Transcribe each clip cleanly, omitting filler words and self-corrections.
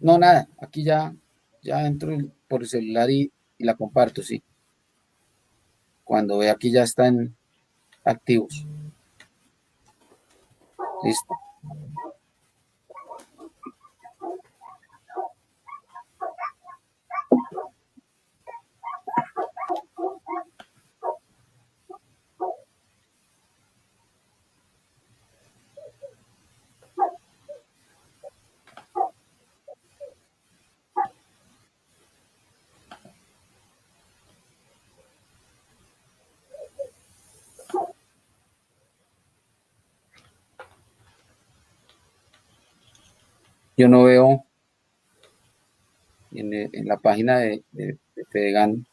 No, nada, aquí ya entro por el celular y la comparto, sí. Cuando vea que ya están activos. Listo. Yo no veo en la página de Fedegan.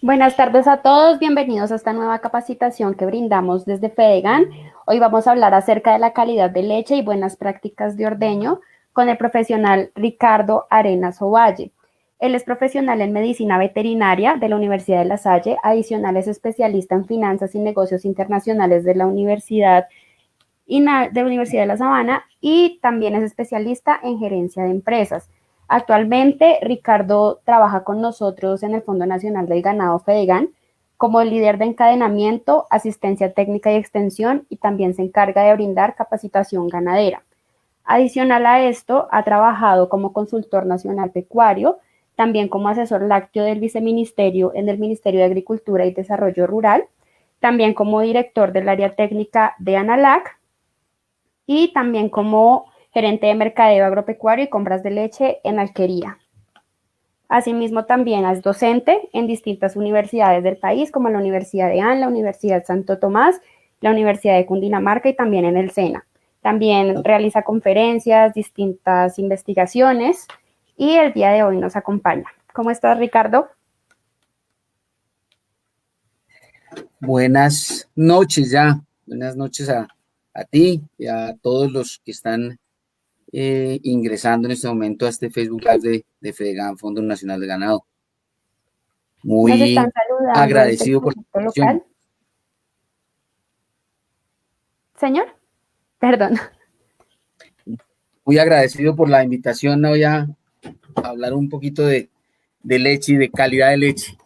Buenas tardes a todos, bienvenidos a esta nueva capacitación que brindamos desde Fedegan. Hoy vamos a hablar acerca de la calidad de leche y buenas prácticas de ordeño con el profesional Ricardo Arenas Ovalle. Él es profesional en medicina veterinaria de la Universidad de La Salle, adicional es especialista en finanzas y negocios internacionales de la Universidad de La Sabana y también es especialista en gerencia de empresas. Actualmente, Ricardo trabaja con nosotros en el Fondo Nacional del Ganado Fedegan como líder de encadenamiento, asistencia técnica y extensión y también se encarga de brindar capacitación ganadera. Adicional a esto, ha trabajado como consultor nacional pecuario, también como asesor lácteo del viceministerio en el Ministerio de Agricultura y Desarrollo Rural, también como director del área técnica de ANALAC y también como gerente de mercadeo agropecuario y compras de leche en Alquería. Asimismo, también es docente en distintas universidades del país, como la Universidad de AN, la Universidad Santo Tomás, la Universidad de Cundinamarca y también en el SENA. También realiza conferencias, distintas investigaciones y el día de hoy nos acompaña. ¿Cómo estás, Ricardo? Buenas noches ya. Buenas noches a ti y a todos los que están ingresando en este momento a este Facebook Live de Fedegan, Fondo Nacional de Ganado. Nos están Muy saludando desde el agradecido por la proyecto invitación. local. Señor, perdón. Muy agradecido por la invitación. Voy a hablar un poquito de leche y de calidad de leche.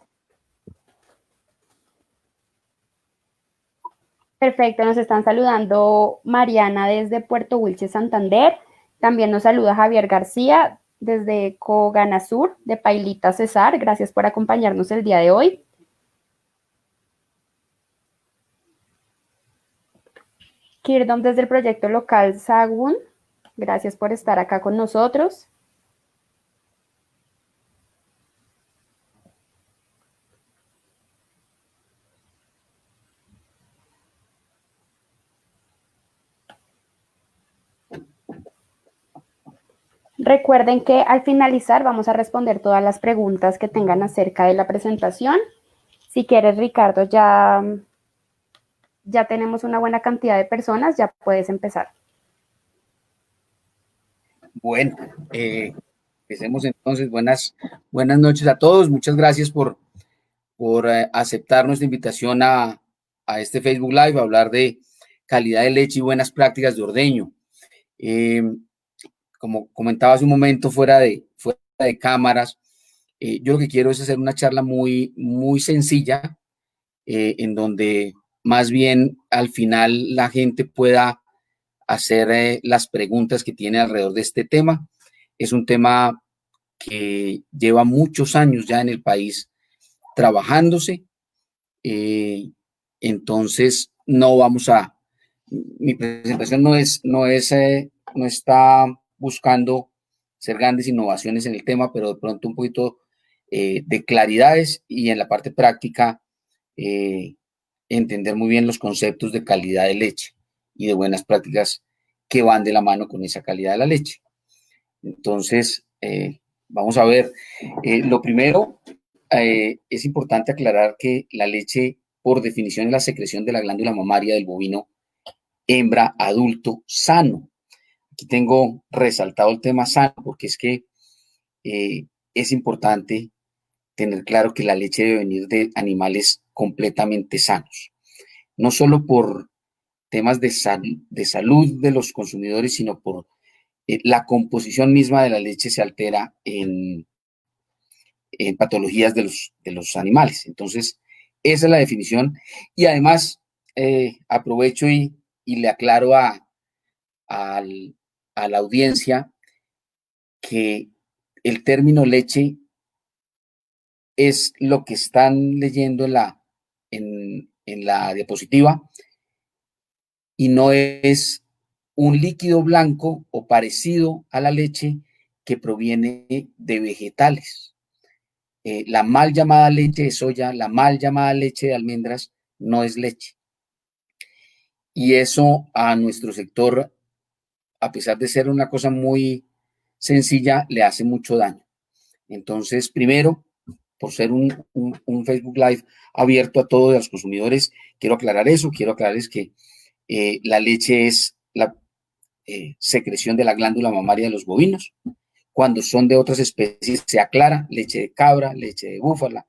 Perfecto, nos están saludando Mariana desde Puerto Wilches, Santander. También nos saluda Javier García desde Coganazur, de Pailita Cesar. Gracias por acompañarnos el día de hoy. Kirdom desde el proyecto local Sagun. Gracias por estar acá con nosotros. Recuerden que al finalizar vamos a responder todas las preguntas que tengan acerca de la presentación. Si quieres, Ricardo, ya tenemos una buena cantidad de personas, ya puedes empezar. Bueno, empecemos entonces. Buenas noches a todos. Muchas gracias por aceptar nuestra invitación a este Facebook Live a hablar de calidad de leche y buenas prácticas de ordeño. Eh, Como comentaba hace un momento fuera de cámaras, yo lo que quiero es hacer una charla muy sencilla, en donde más bien al final la gente pueda hacer las preguntas que tiene alrededor de este tema. Es un tema que lleva muchos años ya en el país trabajándose. eh, entonces, no vamos a, mi presentación no está buscando hacer grandes innovaciones en el tema, pero de pronto un poquito de claridades y en la parte práctica, eh, entender muy bien los conceptos de calidad de leche y de buenas prácticas que van de la mano con esa calidad de la leche. Entonces, vamos a ver. Lo primero, es importante aclarar que la leche, por definición, es la secreción de la glándula mamaria del bovino hembra adulto sano. Aquí tengo resaltado el tema sano porque es que es importante tener claro que la leche debe venir de animales completamente sanos, no solo por temas de salud de los consumidores, sino por la composición misma de la leche se altera en patologías de los animales. Entonces, esa es la definición. Y además, aprovecho y le aclaro a la audiencia que el término leche es lo que están leyendo en la diapositiva y no es un líquido blanco o parecido a la leche que proviene de vegetales. La mal llamada leche de soya, la mal llamada leche de almendras, no es leche. Y eso a nuestro sector, a pesar de ser una cosa muy sencilla, le hace mucho daño. Entonces, primero, por ser un Facebook Live abierto a todos los consumidores, quiero aclarar eso, quiero aclararles que la leche es la secreción de la glándula mamaria de los bovinos. Cuando son de otras especies se aclara, leche de cabra, leche de búfala.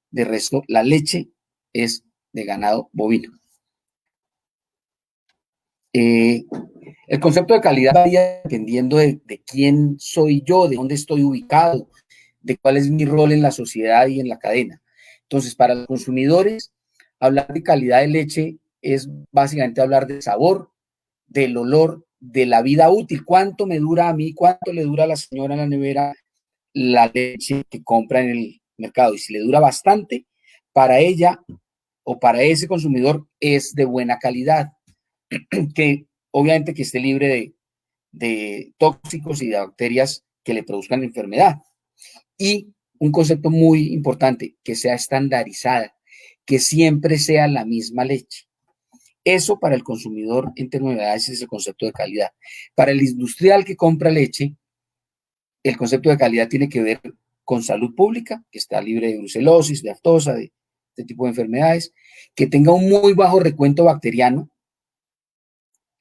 De resto, la leche es de ganado bovino. El concepto de calidad varía dependiendo de quién soy yo, de dónde estoy ubicado, de cuál es mi rol en la sociedad y en la cadena. Entonces, para los consumidores, hablar de calidad de leche es básicamente hablar del sabor, del olor, de la vida útil. ¿Cuánto me dura a mí? ¿Cuánto le dura a la señora en la nevera la leche que compra en el mercado? Y si le dura bastante, para ella o para ese consumidor es de buena calidad, que obviamente que esté libre de tóxicos y de bacterias que le produzcan enfermedad. Y un concepto muy importante, que sea estandarizada, que siempre sea la misma leche. Eso para el consumidor en términos de edades es el concepto de calidad. Para el industrial que compra leche, el concepto de calidad tiene que ver con salud pública, que está libre de brucelosis, de aftosa, de este tipo de enfermedades, que tenga un muy bajo recuento bacteriano,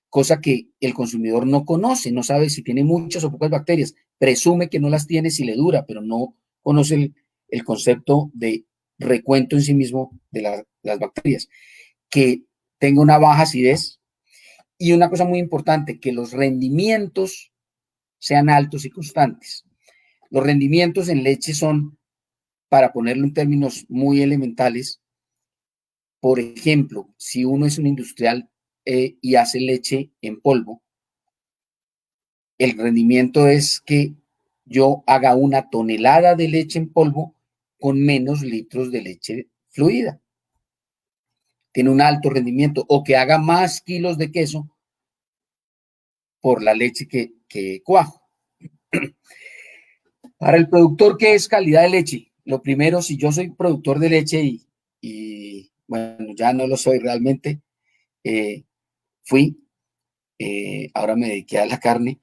cosa que el consumidor no conoce, no sabe si tiene muchas o pocas bacterias, presume que no las tiene si le dura, pero no conoce el concepto de recuento en sí mismo de las bacterias, que tenga una baja acidez y una cosa muy importante, que los rendimientos sean altos y constantes. Los rendimientos en leche son, para ponerlo en términos muy elementales, por ejemplo, si uno es un industrial y hace leche en polvo, el rendimiento es que yo haga 1 tonelada de leche en polvo con menos litros de leche fluida. Tiene un alto rendimiento. O que haga más kilos de queso por la leche que cuajo. Para el productor, ¿qué es calidad de leche? Lo primero, si yo soy productor de leche y bueno, ya no lo soy realmente, fui, ahora me dediqué a la carne.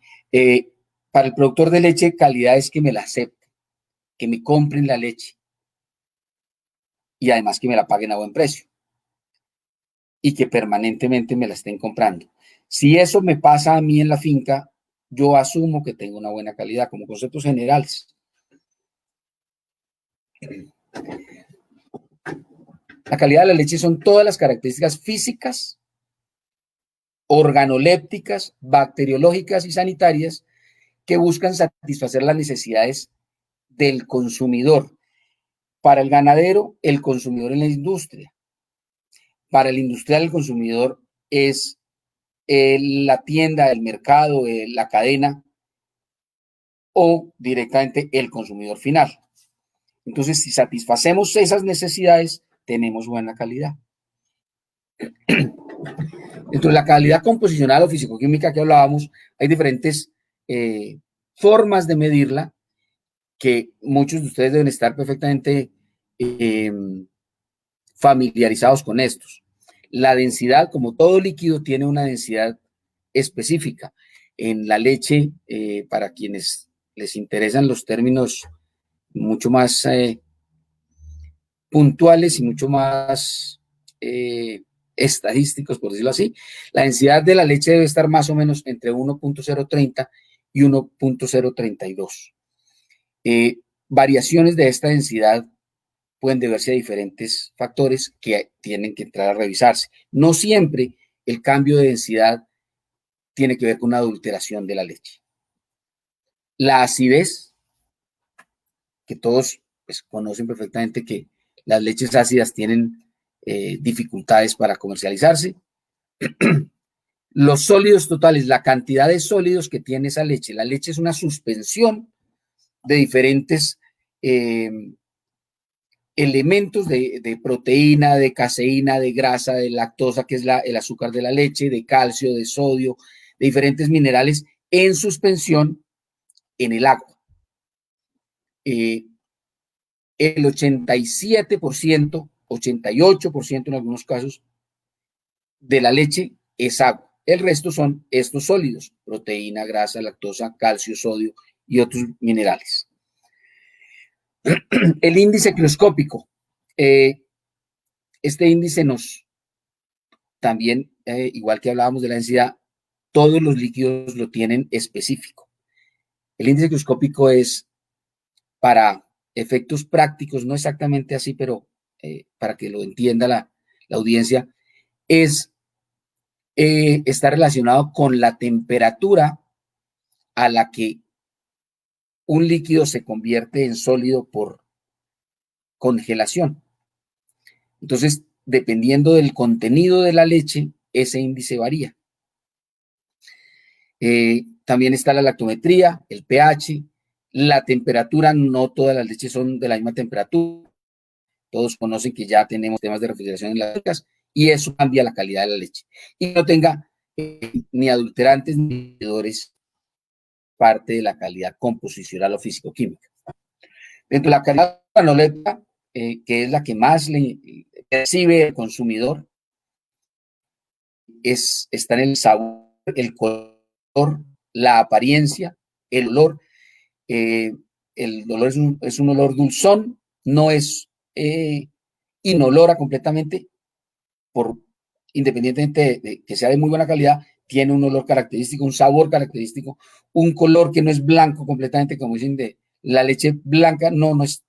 Para el productor de leche, calidad es que me la acepten, que me compren la leche y además que me la paguen a buen precio y que permanentemente me la estén comprando. Si eso me pasa a mí en la finca, yo asumo que tengo una buena calidad como conceptos generales. La calidad de la leche son todas las características físicas, organolépticas, bacteriológicas y sanitarias que buscan satisfacer las necesidades del consumidor. Para el ganadero, el consumidor en la industria. Para el industrial, el consumidor es la tienda, el mercado, la cadena o directamente el consumidor final. Entonces, si satisfacemos esas necesidades, tenemos buena calidad. Dentro de la calidad composicional o fisicoquímica que hablábamos, hay diferentes formas de medirla que muchos de ustedes deben estar perfectamente familiarizados con estos. La densidad, como todo líquido, tiene una densidad específica. En la leche, para quienes les interesan los términos mucho más puntuales y mucho más estadísticos, por decirlo así, la densidad de la leche debe estar más o menos entre 1.030 y 1.032. Variaciones de esta densidad pueden deberse a diferentes factores que tienen que entrar a revisarse. No siempre el cambio de densidad tiene que ver con una adulteración de la leche. La acidez, que todos pues, conocen perfectamente que las leches ácidas tienen dificultades para comercializarse. Los sólidos totales, la cantidad de sólidos que tiene esa leche. La leche es una suspensión de diferentes elementos de proteína, de caseína, de grasa, de lactosa, que es el azúcar de la leche, de calcio, de sodio, de diferentes minerales en suspensión en el agua. El 87%, 88% en algunos casos, de la leche es agua. El resto son estos sólidos, proteína, grasa, lactosa, calcio, sodio y otros minerales. El índice crioscópico. Este índice nos también, igual que hablábamos de la densidad, todos los líquidos lo tienen específico. El índice crioscópico es para efectos prácticos, no exactamente así, pero para que lo entienda la audiencia, está relacionado con la temperatura a la que un líquido se convierte en sólido por congelación. Entonces, dependiendo del contenido de la leche, ese índice varía. También está la lactometría, el pH, la temperatura. No todas las leches son de la misma temperatura. Todos conocen que ya tenemos temas de refrigeración en las leches y eso cambia la calidad de la leche. Y no tenga ni adulterantes ni inhibidores, parte de la calidad composicional o físico-química. Dentro de la calidad organoléptica, que es la que más le percibe el consumidor, está en el sabor, el color, la apariencia, el olor. El olor es un olor dulzón, no es inolora completamente, independientemente de que sea de muy buena calidad, tiene un olor característico, un sabor característico, un color que no es blanco completamente, como dicen de la leche blanca, no es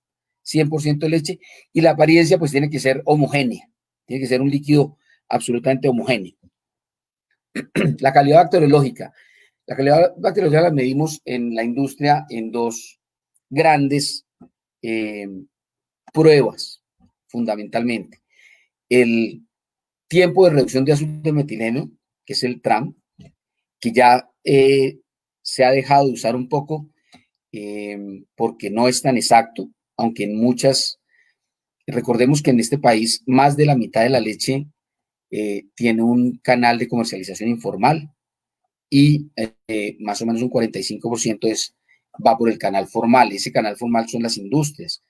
100% leche, y la apariencia pues tiene que ser homogénea, tiene que ser un líquido absolutamente homogéneo. La calidad bacteriológica. La calidad bacteriológica la medimos en la industria en dos grandes pruebas, fundamentalmente. El tiempo de reducción de azúcar de metileno, que es el TRAM, que ya se ha dejado de usar un poco porque no es tan exacto, aunque en muchas, recordemos que en este país más de la mitad de la leche tiene un canal de comercialización informal y más o menos un 45% va por el canal formal. Ese canal formal son las industrias.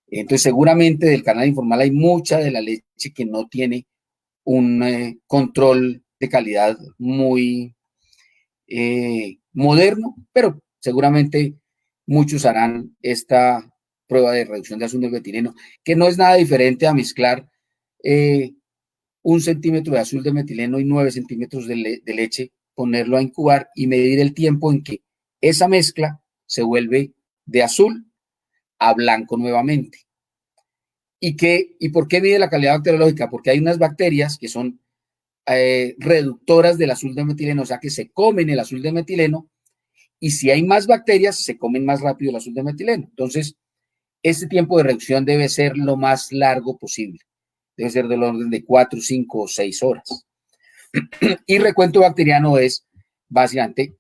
Entonces, seguramente del canal informal hay mucha de la leche que no tiene un control de calidad muy moderno, pero seguramente muchos harán esta prueba de reducción de azul de metileno, que no es nada diferente a mezclar 1 centímetro de azul de metileno y 9 centímetros de leche, ponerlo a incubar y medir el tiempo en que esa mezcla se vuelve de azul a blanco nuevamente. ¿Y por qué mide la calidad bacteriológica? Porque hay unas bacterias que son reductoras del azul de metileno, o sea que se comen el azul de metileno, y si hay más bacterias, se comen más rápido el azul de metileno. Entonces, este tiempo de reducción debe ser lo más largo posible. Debe ser del orden de 4, 5 o 6 horas. Y recuento bacteriano es básicamente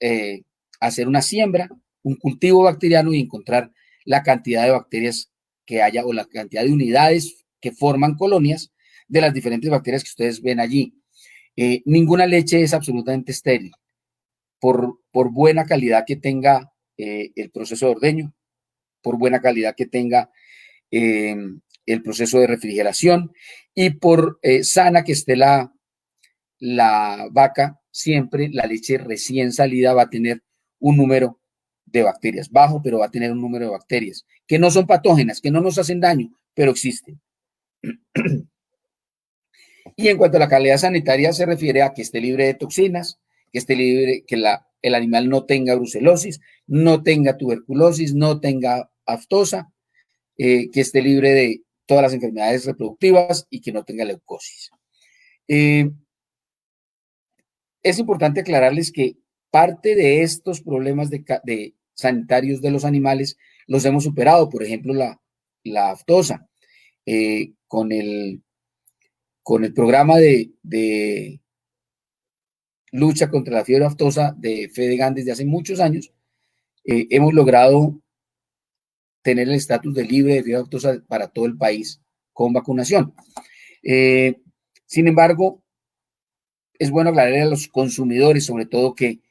hacer una siembra, un cultivo bacteriano y encontrar la cantidad de bacterias que haya o la cantidad de unidades que forman colonias de las diferentes bacterias que ustedes ven allí. Ninguna leche es absolutamente estéril. Por buena calidad que tenga el proceso de ordeño, por buena calidad que tenga el proceso de refrigeración y por sana que esté la la vaca siempre, la leche recién salida va a tener un número de bacterias bajo, pero va a tener un número de bacterias que no son patógenas, que no nos hacen daño, pero existen. Y en cuanto a la calidad sanitaria se refiere a que esté libre de toxinas, que esté libre, que el animal no tenga brucelosis, no tenga tuberculosis, no tenga aftosa, que esté libre de todas las enfermedades reproductivas y que no tenga leucosis. Es importante aclararles que parte de estos problemas de sanitarios de los animales los hemos superado, por ejemplo, la aftosa, con el programa de lucha contra la fiebre aftosa de Fedegan desde hace muchos años, hemos logrado tener el estatus de libre de fiebre aftosa para todo el país con vacunación. Sin embargo, es bueno aclarar a los consumidores, sobre todo, que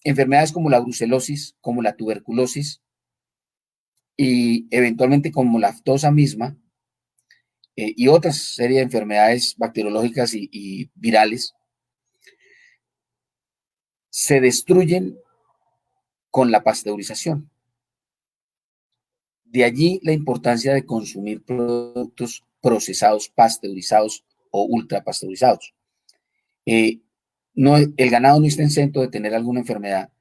enfermedades como la brucelosis, como la tuberculosis y eventualmente como la aftosa misma y otras serie de enfermedades bacteriológicas y virales se destruyen con la pasteurización. De allí la importancia de consumir productos procesados, pasteurizados o ultrapasteurizados. El ganado no está exento de tener alguna enfermedad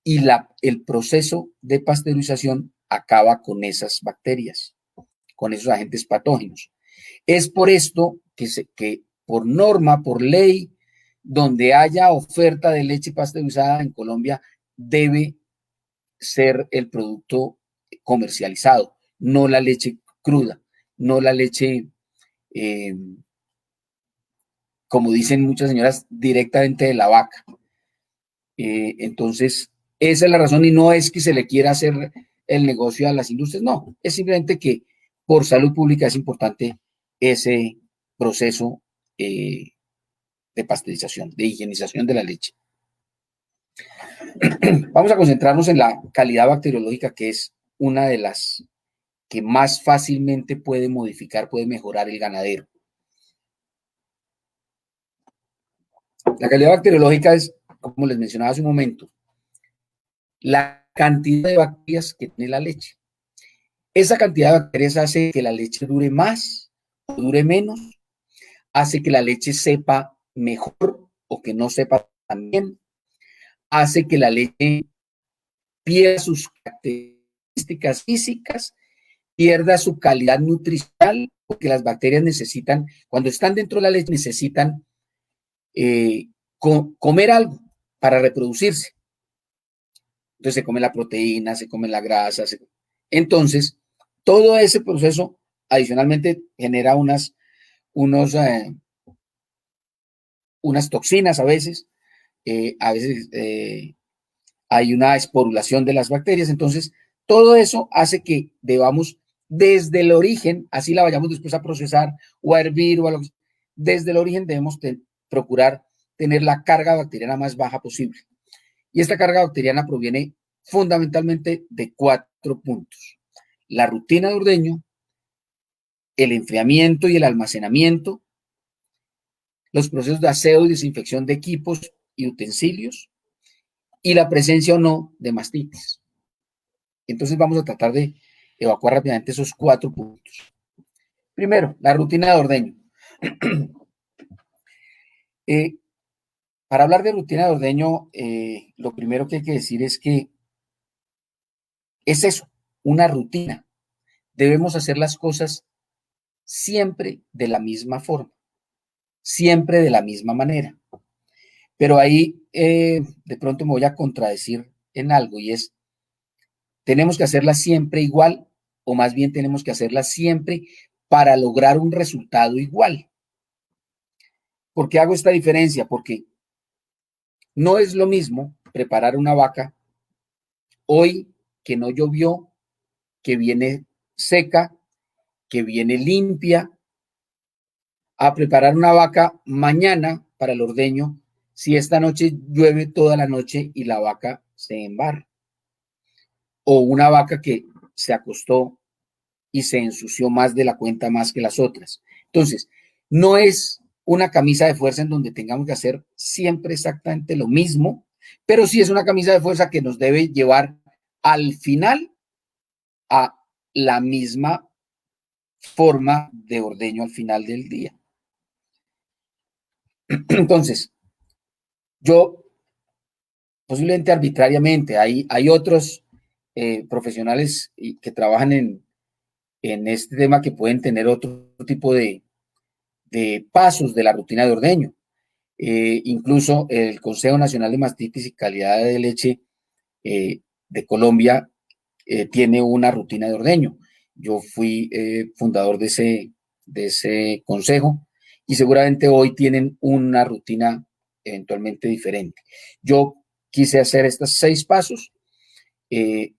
y el proceso de pasteurización acaba con esas bacterias, con esos agentes patógenos. Es por esto que por norma, por ley, donde haya oferta de leche pasteurizada en Colombia, debe ser el producto comercializado, no la leche cruda, no la leche, como dicen muchas señoras, directamente de la vaca. Entonces, esa es la razón y no es que se le quiera hacer el negocio a las industrias, no, es simplemente que por salud pública es importante ese proceso de pasteurización, de higienización de la leche. Vamos a concentrarnos en la calidad bacteriológica, que es una de las que más fácilmente puede modificar, puede mejorar el ganadero. La calidad bacteriológica es, como les mencionaba hace un momento, la cantidad de bacterias que tiene la leche. Esa cantidad de bacterias hace que la leche dure más o dure menos, hace que la leche sepa mejor o que no sepa tan bien, hace que la leche pierda sus características físicas, pierda su calidad nutricional, porque las bacterias necesitan, cuando están dentro de la leche, necesitan comer algo para reproducirse. Entonces se come la proteína, se come la grasa. Entonces, todo ese proceso adicionalmente genera unas toxinas a veces hay una esporulación de las bacterias. Entonces, todo eso hace que debamos desde el origen, así la vayamos después a procesar o a hervir o a desde el origen debemos procurar tener la carga bacteriana más baja posible. Y esta carga bacteriana proviene fundamentalmente de 4 puntos. La rutina de ordeño, el enfriamiento y el almacenamiento, los procesos de aseo y desinfección de equipos y utensilios, y la presencia o no de mastitis. Entonces vamos a tratar de evacuar rápidamente esos 4 puntos. Primero, la rutina de ordeño. Para hablar de rutina de ordeño, lo primero que hay que decir es que es eso, una rutina. Debemos hacer las cosas siempre de la misma forma, siempre de la misma manera. Pero ahí de pronto me voy a contradecir en algo y es, tenemos que hacerla siempre igual o más bien tenemos que hacerla siempre para lograr un resultado igual. ¿Por qué hago esta diferencia? Porque no es lo mismo preparar una vaca hoy que no llovió, que viene seca, que viene limpia, a preparar una vaca mañana para el ordeño si esta noche llueve toda la noche y la vaca se embarra. O una vaca que se acostó y se ensució más de la cuenta más que las otras. Entonces, no es una camisa de fuerza en donde tengamos que hacer siempre exactamente lo mismo, pero sí es una camisa de fuerza que nos debe llevar al final a la misma forma de ordeño al final del día. Entonces, yo posiblemente arbitrariamente, hay otros profesionales que trabajan en este tema que pueden tener otro tipo de pasos de la rutina de ordeño. Incluso el Consejo Nacional de Mastitis y Calidad de Leche de Colombia tiene una rutina de ordeño. Yo fui fundador de ese consejo y seguramente hoy tienen una rutina eventualmente diferente. Yo quise hacer estos 6 pasos,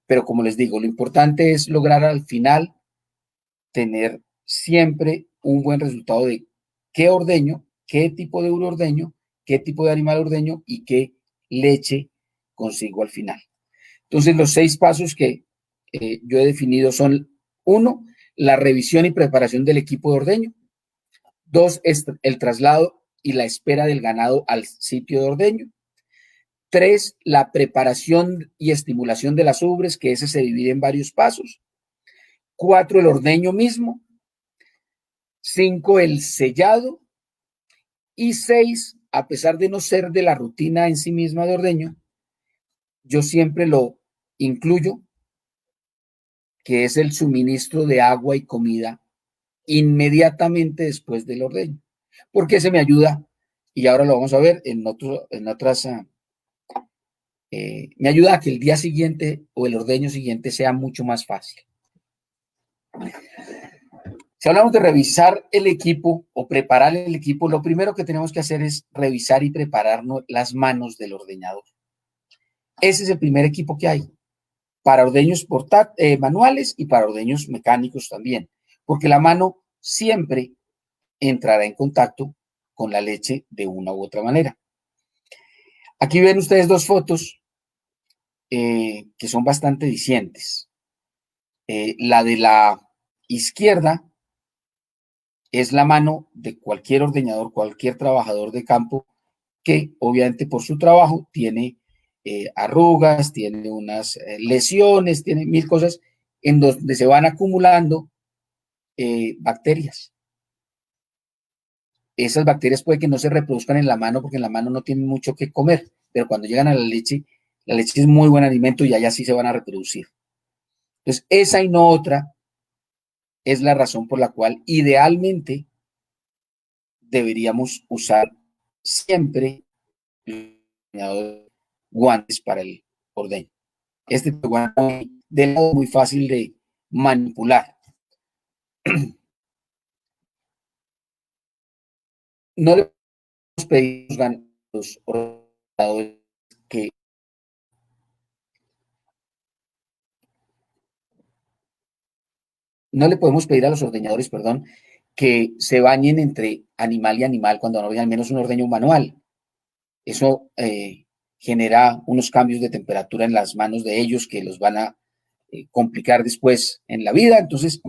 pero como les digo, lo importante es lograr al final tener siempre un buen resultado de qué ordeño, qué tipo de ordeño, qué tipo de animal ordeño y qué leche consigo al final. Entonces, los 6 pasos que yo he definido son: 1, la revisión y preparación del equipo de ordeño; 2, el traslado y la espera del ganado al sitio de ordeño; 3, la preparación y estimulación de las ubres, que ese se divide en varios pasos; 4, el ordeño mismo; 5, el sellado; y 6, a pesar de no ser de la rutina en sí misma de ordeño, yo siempre lo incluyo, que es el suministro de agua y comida inmediatamente después del ordeño, porque se me ayuda, y ahora lo vamos a ver en otras, me ayuda a que el día siguiente o el ordeño siguiente sea mucho más fácil. Si hablamos de revisar el equipo o preparar el equipo, lo primero que tenemos que hacer es revisar y prepararnos las manos del ordeñador. Ese es el primer equipo que hay para ordeños manuales y para ordeños mecánicos también, porque la mano siempre entrará en contacto con la leche de una u otra manera. Aquí ven ustedes 2 fotos que son bastante dicientes. La de la izquierda es la mano de cualquier ordeñador, cualquier trabajador de campo que obviamente por su trabajo tiene arrugas, tiene unas lesiones, tiene 1000 cosas en donde se van acumulando bacterias. Esas bacterias puede que no se reproduzcan en la mano porque en la mano no tienen mucho que comer, pero cuando llegan a la leche es muy buen alimento y allá sí se van a reproducir. Entonces, esa y no otra es la razón por la cual idealmente deberíamos usar siempre guantes para el ordeño. Este guante de lado muy fácil de manipular. No le podemos pedir a los ordenadores que no le podemos pedir a los ordeñadores, perdón, que se bañen entre animal y animal cuando no hay al menos un ordeño manual. Eso genera unos cambios de temperatura en las manos de ellos que los van a complicar después en la vida. Entonces,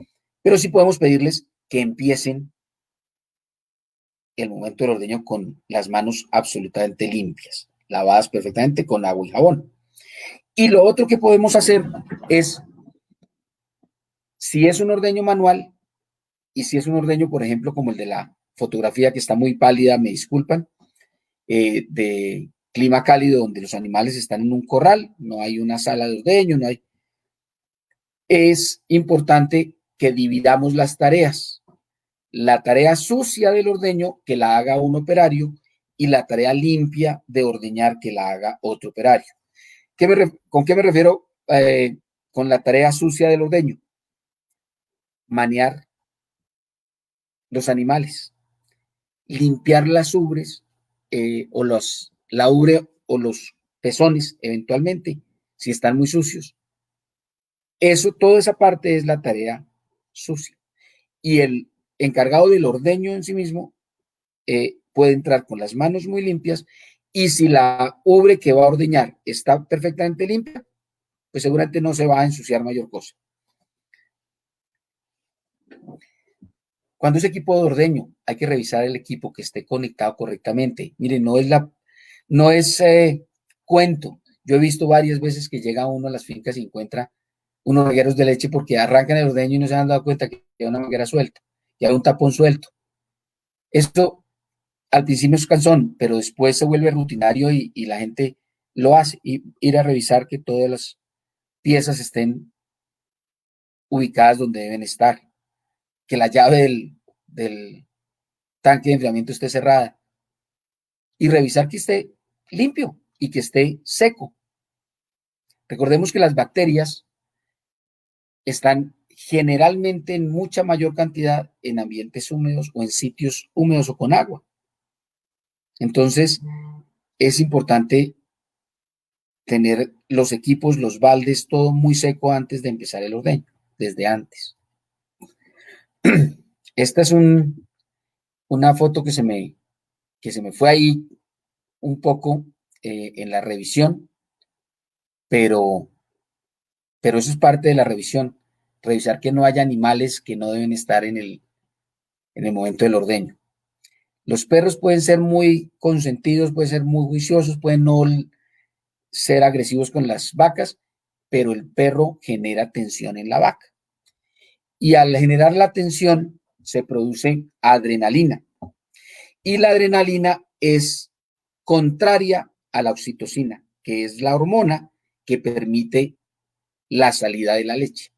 pero sí podemos pedirles que empiecen el momento del ordeño con las manos absolutamente limpias, lavadas perfectamente con agua y jabón. Y lo otro que podemos hacer es, si es un ordeño manual y si es un ordeño, por ejemplo, como el de la fotografía que está muy pálida, me disculpan, de clima cálido donde los animales están en un corral, no hay una sala de ordeño, no hay. Es importante que dividamos las tareas. La tarea sucia del ordeño que la haga un operario y la tarea limpia de ordeñar que la haga otro operario. ¿Con qué me refiero con la tarea sucia del ordeño? Manear los animales, limpiar las ubres o la ubre o los pezones eventualmente, si están muy sucios. Eso, toda esa parte es la tarea sucia. Y el encargado del ordeño en sí mismo puede entrar con las manos muy limpias y si la ubre que va a ordeñar está perfectamente limpia, pues seguramente no se va a ensuciar mayor cosa. Cuando es equipo de ordeño, hay que revisar el equipo que esté conectado correctamente. Miren, no es cuento. Yo he visto varias veces que llega uno a las fincas y encuentra unos regueros de leche porque arrancan el ordeño y no se han dado cuenta que hay una manguera suelta, que hay un tapón suelto. Esto al principio es cansón, pero después se vuelve rutinario y la gente lo hace. Y ir a revisar que todas las piezas estén ubicadas donde deben estar, que la llave del tanque de enfriamiento esté cerrada y revisar que esté limpio y que esté seco. Recordemos que las bacterias están generalmente en mucha mayor cantidad en ambientes húmedos o en sitios húmedos o con agua. Entonces, es importante tener los equipos, los baldes, todo muy seco antes de empezar el ordeño, desde antes. Esta es una foto que se me fue ahí un poco en la revisión, pero eso es parte de la revisión, revisar que no haya animales que no deben estar en el momento del ordeño. Los perros pueden ser muy consentidos, pueden ser muy juiciosos, pueden no ser agresivos con las vacas, pero el perro genera tensión en la vaca. Y al generar la tensión se produce adrenalina. Y la adrenalina es contraria a la oxitocina, que es la hormona que permite la salida de la leche.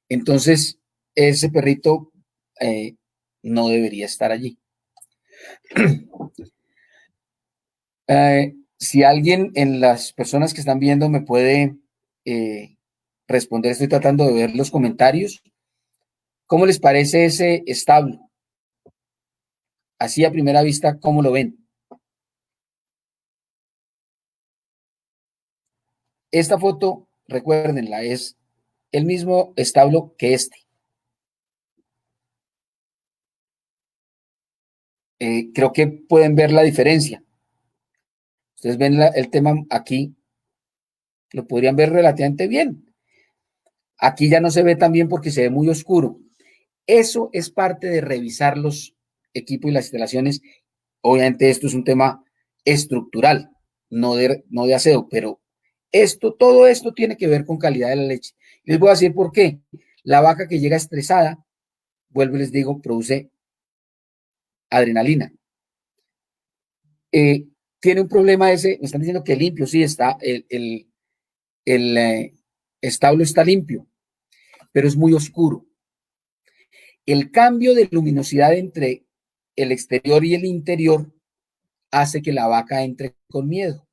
Entonces, ese perrito no debería estar allí. Si alguien en las personas que están viendo me puede responder, estoy tratando de ver los comentarios. ¿Cómo les parece ese establo? Así a primera vista, ¿cómo lo ven? Esta foto, recuérdenla, es el mismo establo que este. Creo que pueden ver la diferencia. Ustedes ven el tema aquí, lo podrían ver relativamente bien. Aquí ya no se ve tan bien porque se ve muy oscuro. Eso es parte de revisar los equipos y las instalaciones. Obviamente esto es un tema estructural, no de aseo, pero todo esto tiene que ver con calidad de la leche. Les voy a decir por qué. La vaca que llega estresada, vuelvo y les digo, produce adrenalina. Tiene un problema ese, me están diciendo que limpio, sí, está, el establo está limpio, pero es muy oscuro. El cambio de luminosidad entre el exterior y el interior hace que la vaca entre con miedo.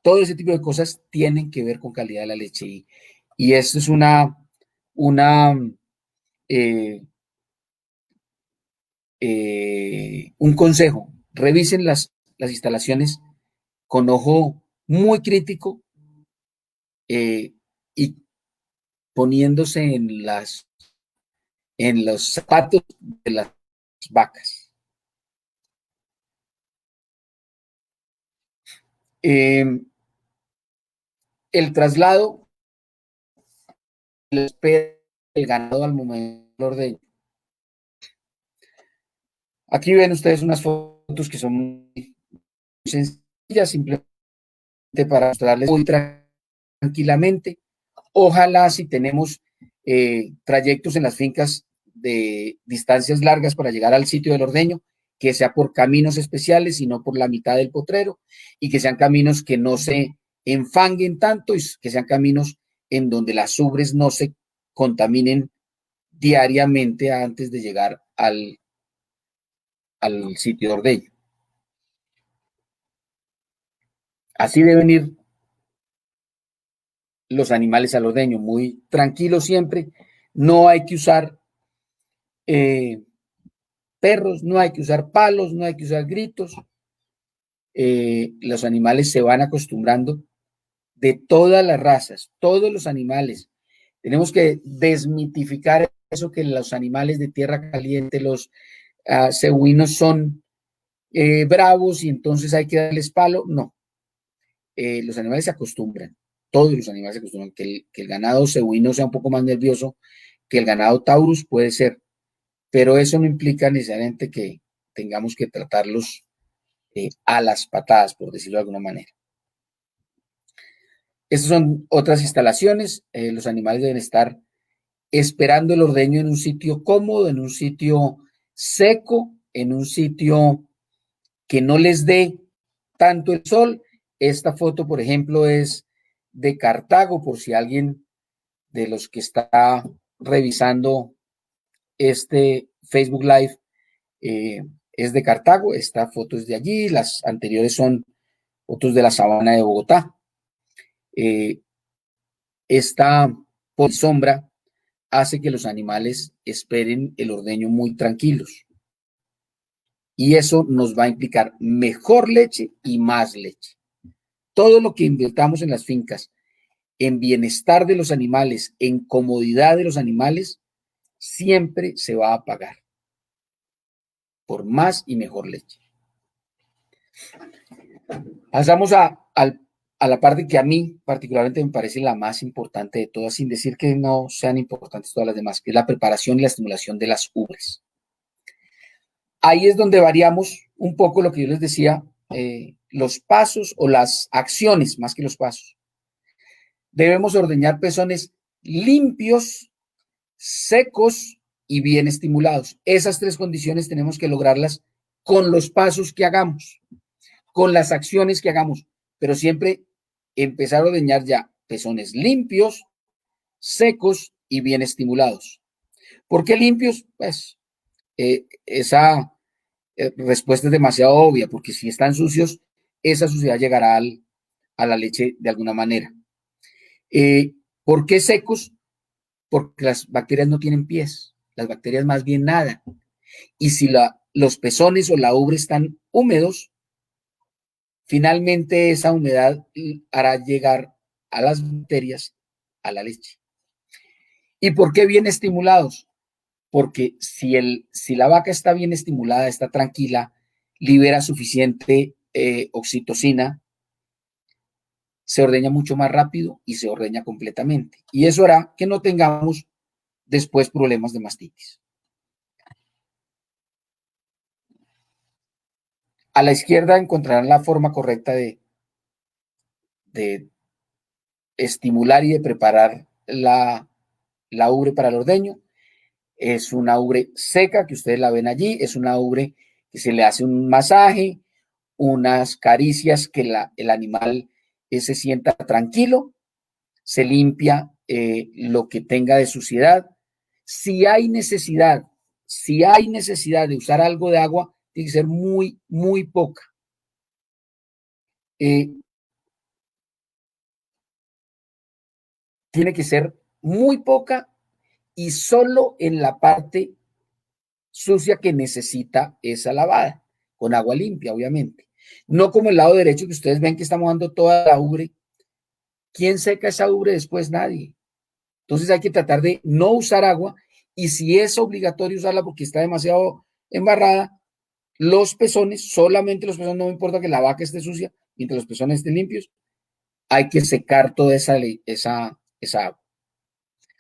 Todo ese tipo de cosas tienen que ver con calidad de la leche y esto es eh, un consejo. Revisen las instalaciones con ojo muy crítico y poniéndose en los zapatos de las vacas. El traslado, la espera del ganado al momento del ordeño. Aquí ven ustedes unas fotos que son muy sencillas, simplemente para mostrarles muy tranquilamente. Ojalá si tenemos trayectos en las fincas de distancias largas para llegar al sitio del ordeño, que sea por caminos especiales y no por la mitad del potrero, y que sean caminos que no se enfanguen tanto y que sean caminos en donde las ubres no se contaminen diariamente antes de llegar al sitio de ordeño. Así deben ir los animales al ordeño, muy tranquilos siempre. No hay que usar perros, no hay que usar palos, no hay que usar gritos. Los animales se van acostumbrando de todas las razas, todos los animales. Tenemos que desmitificar eso que los animales de tierra caliente, los cebuinos son bravos y entonces hay que darles palo. No, los animales se acostumbran, todos los animales se acostumbran, que el ganado cebuino sea un poco más nervioso que el ganado Taurus puede ser, pero eso no implica necesariamente que tengamos que tratarlos a las patadas, por decirlo de alguna manera. Estas son otras instalaciones. Los animales deben estar esperando el ordeño en un sitio cómodo, en un sitio seco, en un sitio que no les dé tanto el sol. Esta foto, por ejemplo, es de Cartago, por si alguien de los que está revisando este Facebook Live es de Cartago. Esta foto es de allí, las anteriores son fotos de la sabana de Bogotá. Esta sombra hace que los animales esperen el ordeño muy tranquilos. Y eso nos va a implicar mejor leche y más leche. Todo lo que invirtamos en las fincas, en bienestar de los animales, en comodidad de los animales, siempre se va a pagar por más y mejor leche. Pasamos a la parte que a mí particularmente me parece la más importante de todas, sin decir que no sean importantes todas las demás, que es la preparación y la estimulación de las ubres. Ahí es donde variamos un poco lo que yo les decía, los pasos o las acciones, más que los pasos. Debemos ordeñar pezones limpios, secos y bien estimulados. Esas tres condiciones tenemos que lograrlas con los pasos que hagamos, con las acciones que hagamos, pero siempre empezar a ordeñar ya pezones limpios, secos y bien estimulados. ¿Por qué limpios? Pues esa respuesta es demasiado obvia, porque si están sucios, esa suciedad llegará a la leche de alguna manera. ¿Por qué secos? Porque las bacterias no tienen pies, las bacterias más bien nadan. Y si los pezones o la ubre están húmedos, finalmente esa humedad hará llegar a las bacterias a la leche. ¿Y por qué bien estimulados? Porque si la vaca está bien estimulada, está tranquila, libera suficiente oxitocina, se ordeña mucho más rápido y se ordeña completamente. Y eso hará que no tengamos después problemas de mastitis. A la izquierda encontrarán la forma correcta de estimular y de preparar la ubre para el ordeño. Es una ubre seca que ustedes la ven allí, es una ubre que se le hace un masaje, unas caricias que el animal se sienta tranquilo, se limpia lo que tenga de suciedad. Si hay necesidad de usar algo de agua, tiene que ser muy, muy poca. Tiene que ser muy poca y solo en la parte sucia que necesita esa lavada, con agua limpia, obviamente. No como el lado derecho que ustedes ven que está mojando toda la ubre. ¿Quién seca esa ubre después? Nadie. Entonces hay que tratar de no usar agua y si es obligatorio usarla porque está demasiado embarrada, los pezones, solamente los pezones, no me importa que la vaca esté sucia, mientras los pezones estén limpios, hay que secar toda esa agua.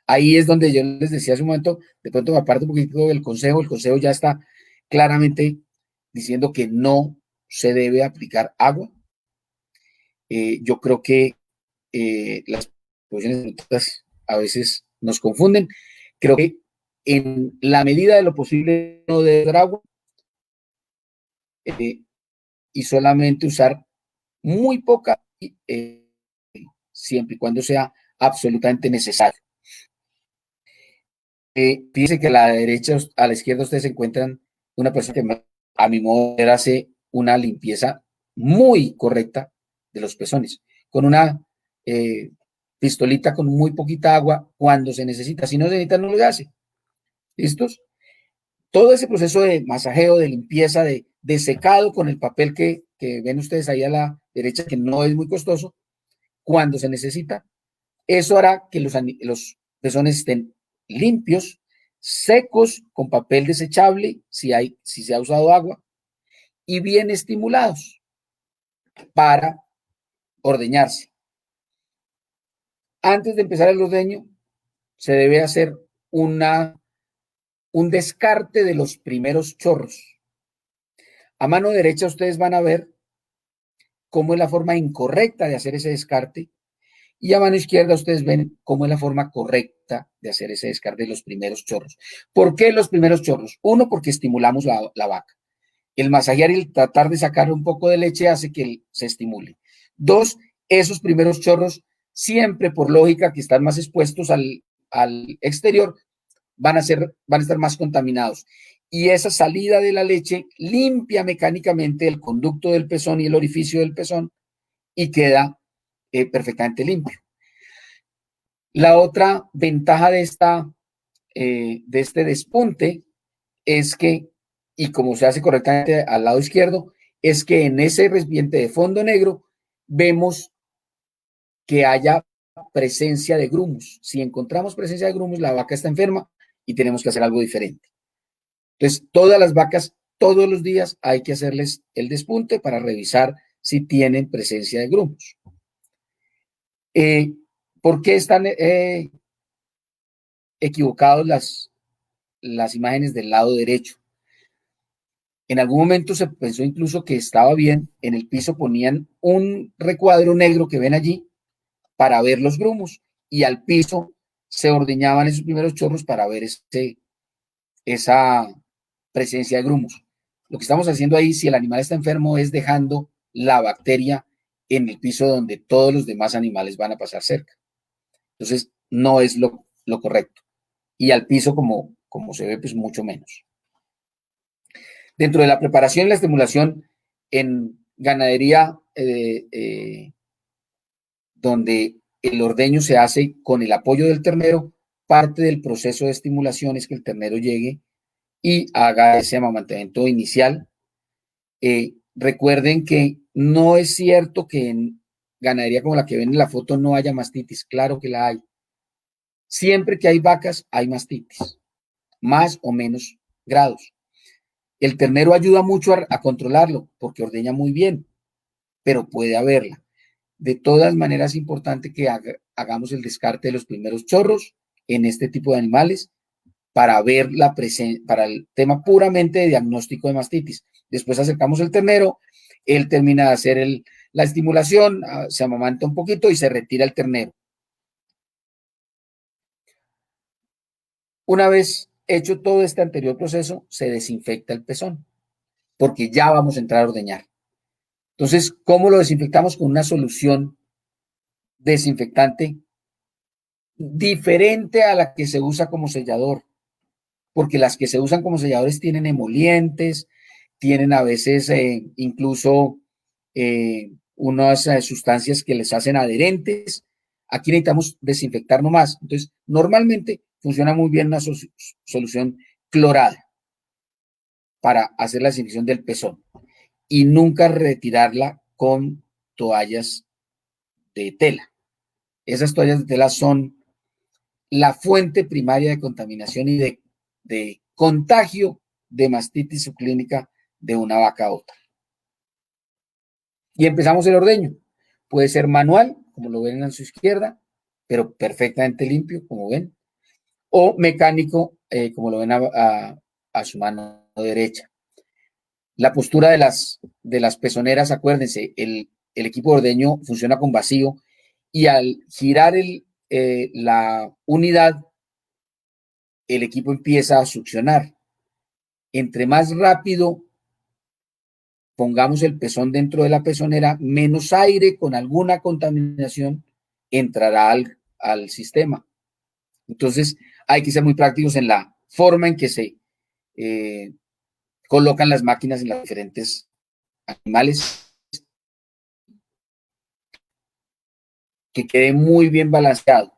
Ahí es donde yo les decía hace un momento, de pronto me aparto un poquito del consejo, el consejo ya está claramente diciendo que no se debe aplicar agua. Yo creo que las posiciones a veces nos confunden. Creo que en la medida de lo posible no debe dar agua y solamente usar muy poca siempre y cuando sea absolutamente necesario. Fíjense que a la derecha, a la izquierda ustedes encuentran una persona que a mi modo de ver hace una limpieza muy correcta de los pezones, con una pistolita con muy poquita agua cuando se necesita. Si no se necesita, no lo hace. ¿Listos? Todo ese proceso de masajeo, de limpieza, de secado con el papel que ven ustedes ahí a la derecha, que no es muy costoso, cuando se necesita, eso hará que los pezones estén limpios, secos, con papel desechable, si se ha usado agua, y bien estimulados para ordeñarse. Antes de empezar el ordeño, se debe hacer un descarte de los primeros chorros. A mano derecha ustedes van a ver cómo es la forma incorrecta de hacer ese descarte, y a mano izquierda ustedes ven cómo es la forma correcta de hacer ese descarte de los primeros chorros. ¿Por qué los primeros chorros? Uno, porque estimulamos la vaca. El masajear y el tratar de sacar un poco de leche hace que se estimule. Dos, esos primeros chorros, siempre por lógica que están más expuestos al exterior, van a estar más contaminados. Y esa salida de la leche limpia mecánicamente el conducto del pezón y el orificio del pezón y queda perfectamente limpio. La otra ventaja de este despunte es que, y como se hace correctamente al lado izquierdo, es que en ese recipiente de fondo negro vemos que haya presencia de grumos. Si encontramos presencia de grumos, la vaca está enferma y tenemos que hacer algo diferente. Entonces, todas las vacas, todos los días hay que hacerles el despunte para revisar si tienen presencia de grumos. ¿Por qué están equivocados las imágenes del lado derecho? En algún momento se pensó incluso que estaba bien, en el piso ponían un recuadro negro que ven allí para ver los grumos, y al piso se ordeñaban esos primeros chorros para ver esa presencia de grumos. Lo que estamos haciendo ahí, si el animal está enfermo, es dejando la bacteria en el piso donde todos los demás animales van a pasar cerca. Entonces, no es lo correcto. Y al piso, como se ve, pues mucho menos. Dentro de la preparación y la estimulación en ganadería, donde el ordeño se hace con el apoyo del ternero, parte del proceso de estimulación es que el ternero llegue y haga ese amamantamiento inicial. Recuerden que no es cierto que en ganadería como la que ven en la foto no haya mastitis, claro que la hay. Siempre que hay vacas hay mastitis, más o menos grados. El ternero ayuda mucho a controlarlo porque ordeña muy bien, pero puede haberla. De todas maneras es importante que hagamos el descarte de los primeros chorros en este tipo de animales para ver para el tema puramente de diagnóstico de mastitis. Después acercamos el ternero, él termina de hacer la estimulación, se amamanta un poquito y se retira el ternero. Una vez hecho todo este anterior proceso, se desinfecta el pezón, porque ya vamos a entrar a ordeñar. Entonces, ¿cómo lo desinfectamos? Con una solución desinfectante diferente a la que se usa como sellador, porque las que se usan como selladores tienen emolientes, tienen a veces incluso unas sustancias que les hacen adherentes. Aquí necesitamos desinfectar nomás. Entonces, normalmente funciona muy bien una solución clorada para hacer la desinfección del pezón y nunca retirarla con toallas de tela. Esas toallas de tela son la fuente primaria de contaminación y de contagio de mastitis subclínica de una vaca a otra. Y empezamos el ordeño. Puede ser manual, como lo ven a su izquierda, pero perfectamente limpio, como ven, o mecánico, como lo ven a su mano derecha. La postura de las pezoneras, acuérdense, el equipo de ordeño funciona con vacío y al girar la unidad, el equipo empieza a succionar. Entre más rápido pongamos el pezón dentro de la pezonera, menos aire con alguna contaminación entrará al sistema. Entonces, hay que ser muy prácticos en la forma en que se colocan las máquinas en los diferentes animales, que quede muy bien balanceado.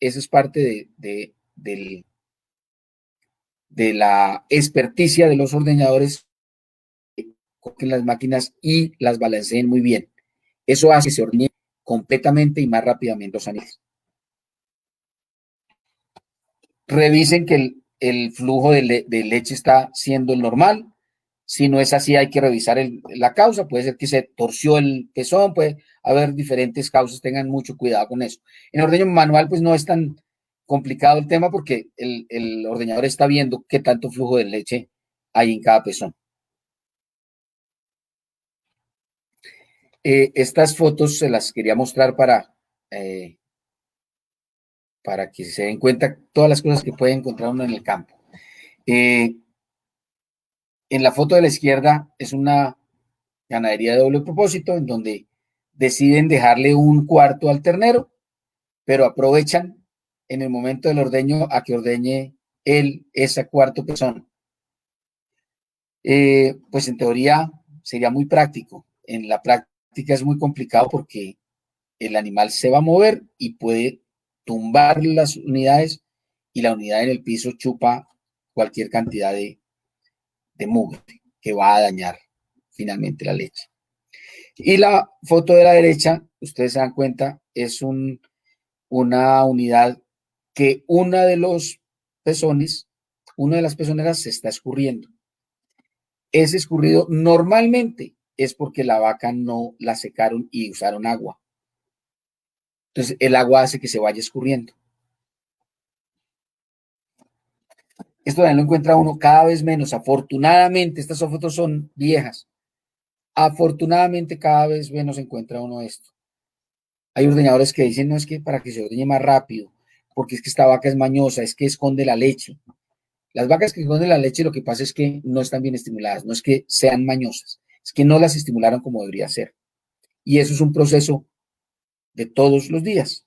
Eso es parte de la experticia de los ordeñadores, que coloquen las máquinas y las balanceen muy bien. Eso hace que se ordeñe completamente y más rápidamente los animales. Revisen que el flujo de leche está siendo el normal. Si no es así, hay que revisar la causa. Puede ser que se torció el pezón, puede haber diferentes causas. Tengan mucho cuidado con eso. En ordeño manual, pues no es tan complicado el tema porque el ordeñador está viendo qué tanto flujo de leche hay en cada pezón. Estas fotos se las quería mostrar para que se den cuenta todas las cosas que puede encontrar uno en el campo. En la foto de la izquierda es una ganadería de doble propósito en donde deciden dejarle un cuarto al ternero, pero aprovechan en el momento del ordeño a que ordeñe él ese cuarto pezón. Pues en teoría sería muy práctico. En la práctica es muy complicado porque el animal se va a mover y puede tumbar las unidades y la unidad en el piso chupa cualquier cantidad de mugre que va a dañar finalmente la leche. Y la foto de la derecha, ustedes se dan cuenta, es una unidad que una de los pezones, una de las pezoneras se está escurriendo. Ese escurrido normalmente es porque la vaca no la secaron y usaron agua. Entonces el agua hace que se vaya escurriendo. Esto también lo encuentra uno cada vez menos. Afortunadamente, estas fotos son viejas. Afortunadamente cada vez menos encuentra uno esto. Hay ordeñadores que dicen, no, es que para que se ordeñe más rápido, porque es que esta vaca es mañosa, es que esconde la leche. Las vacas que esconden la leche lo que pasa es que no están bien estimuladas, no es que sean mañosas, es que no las estimularon como debería ser. Y eso es un proceso de todos los días.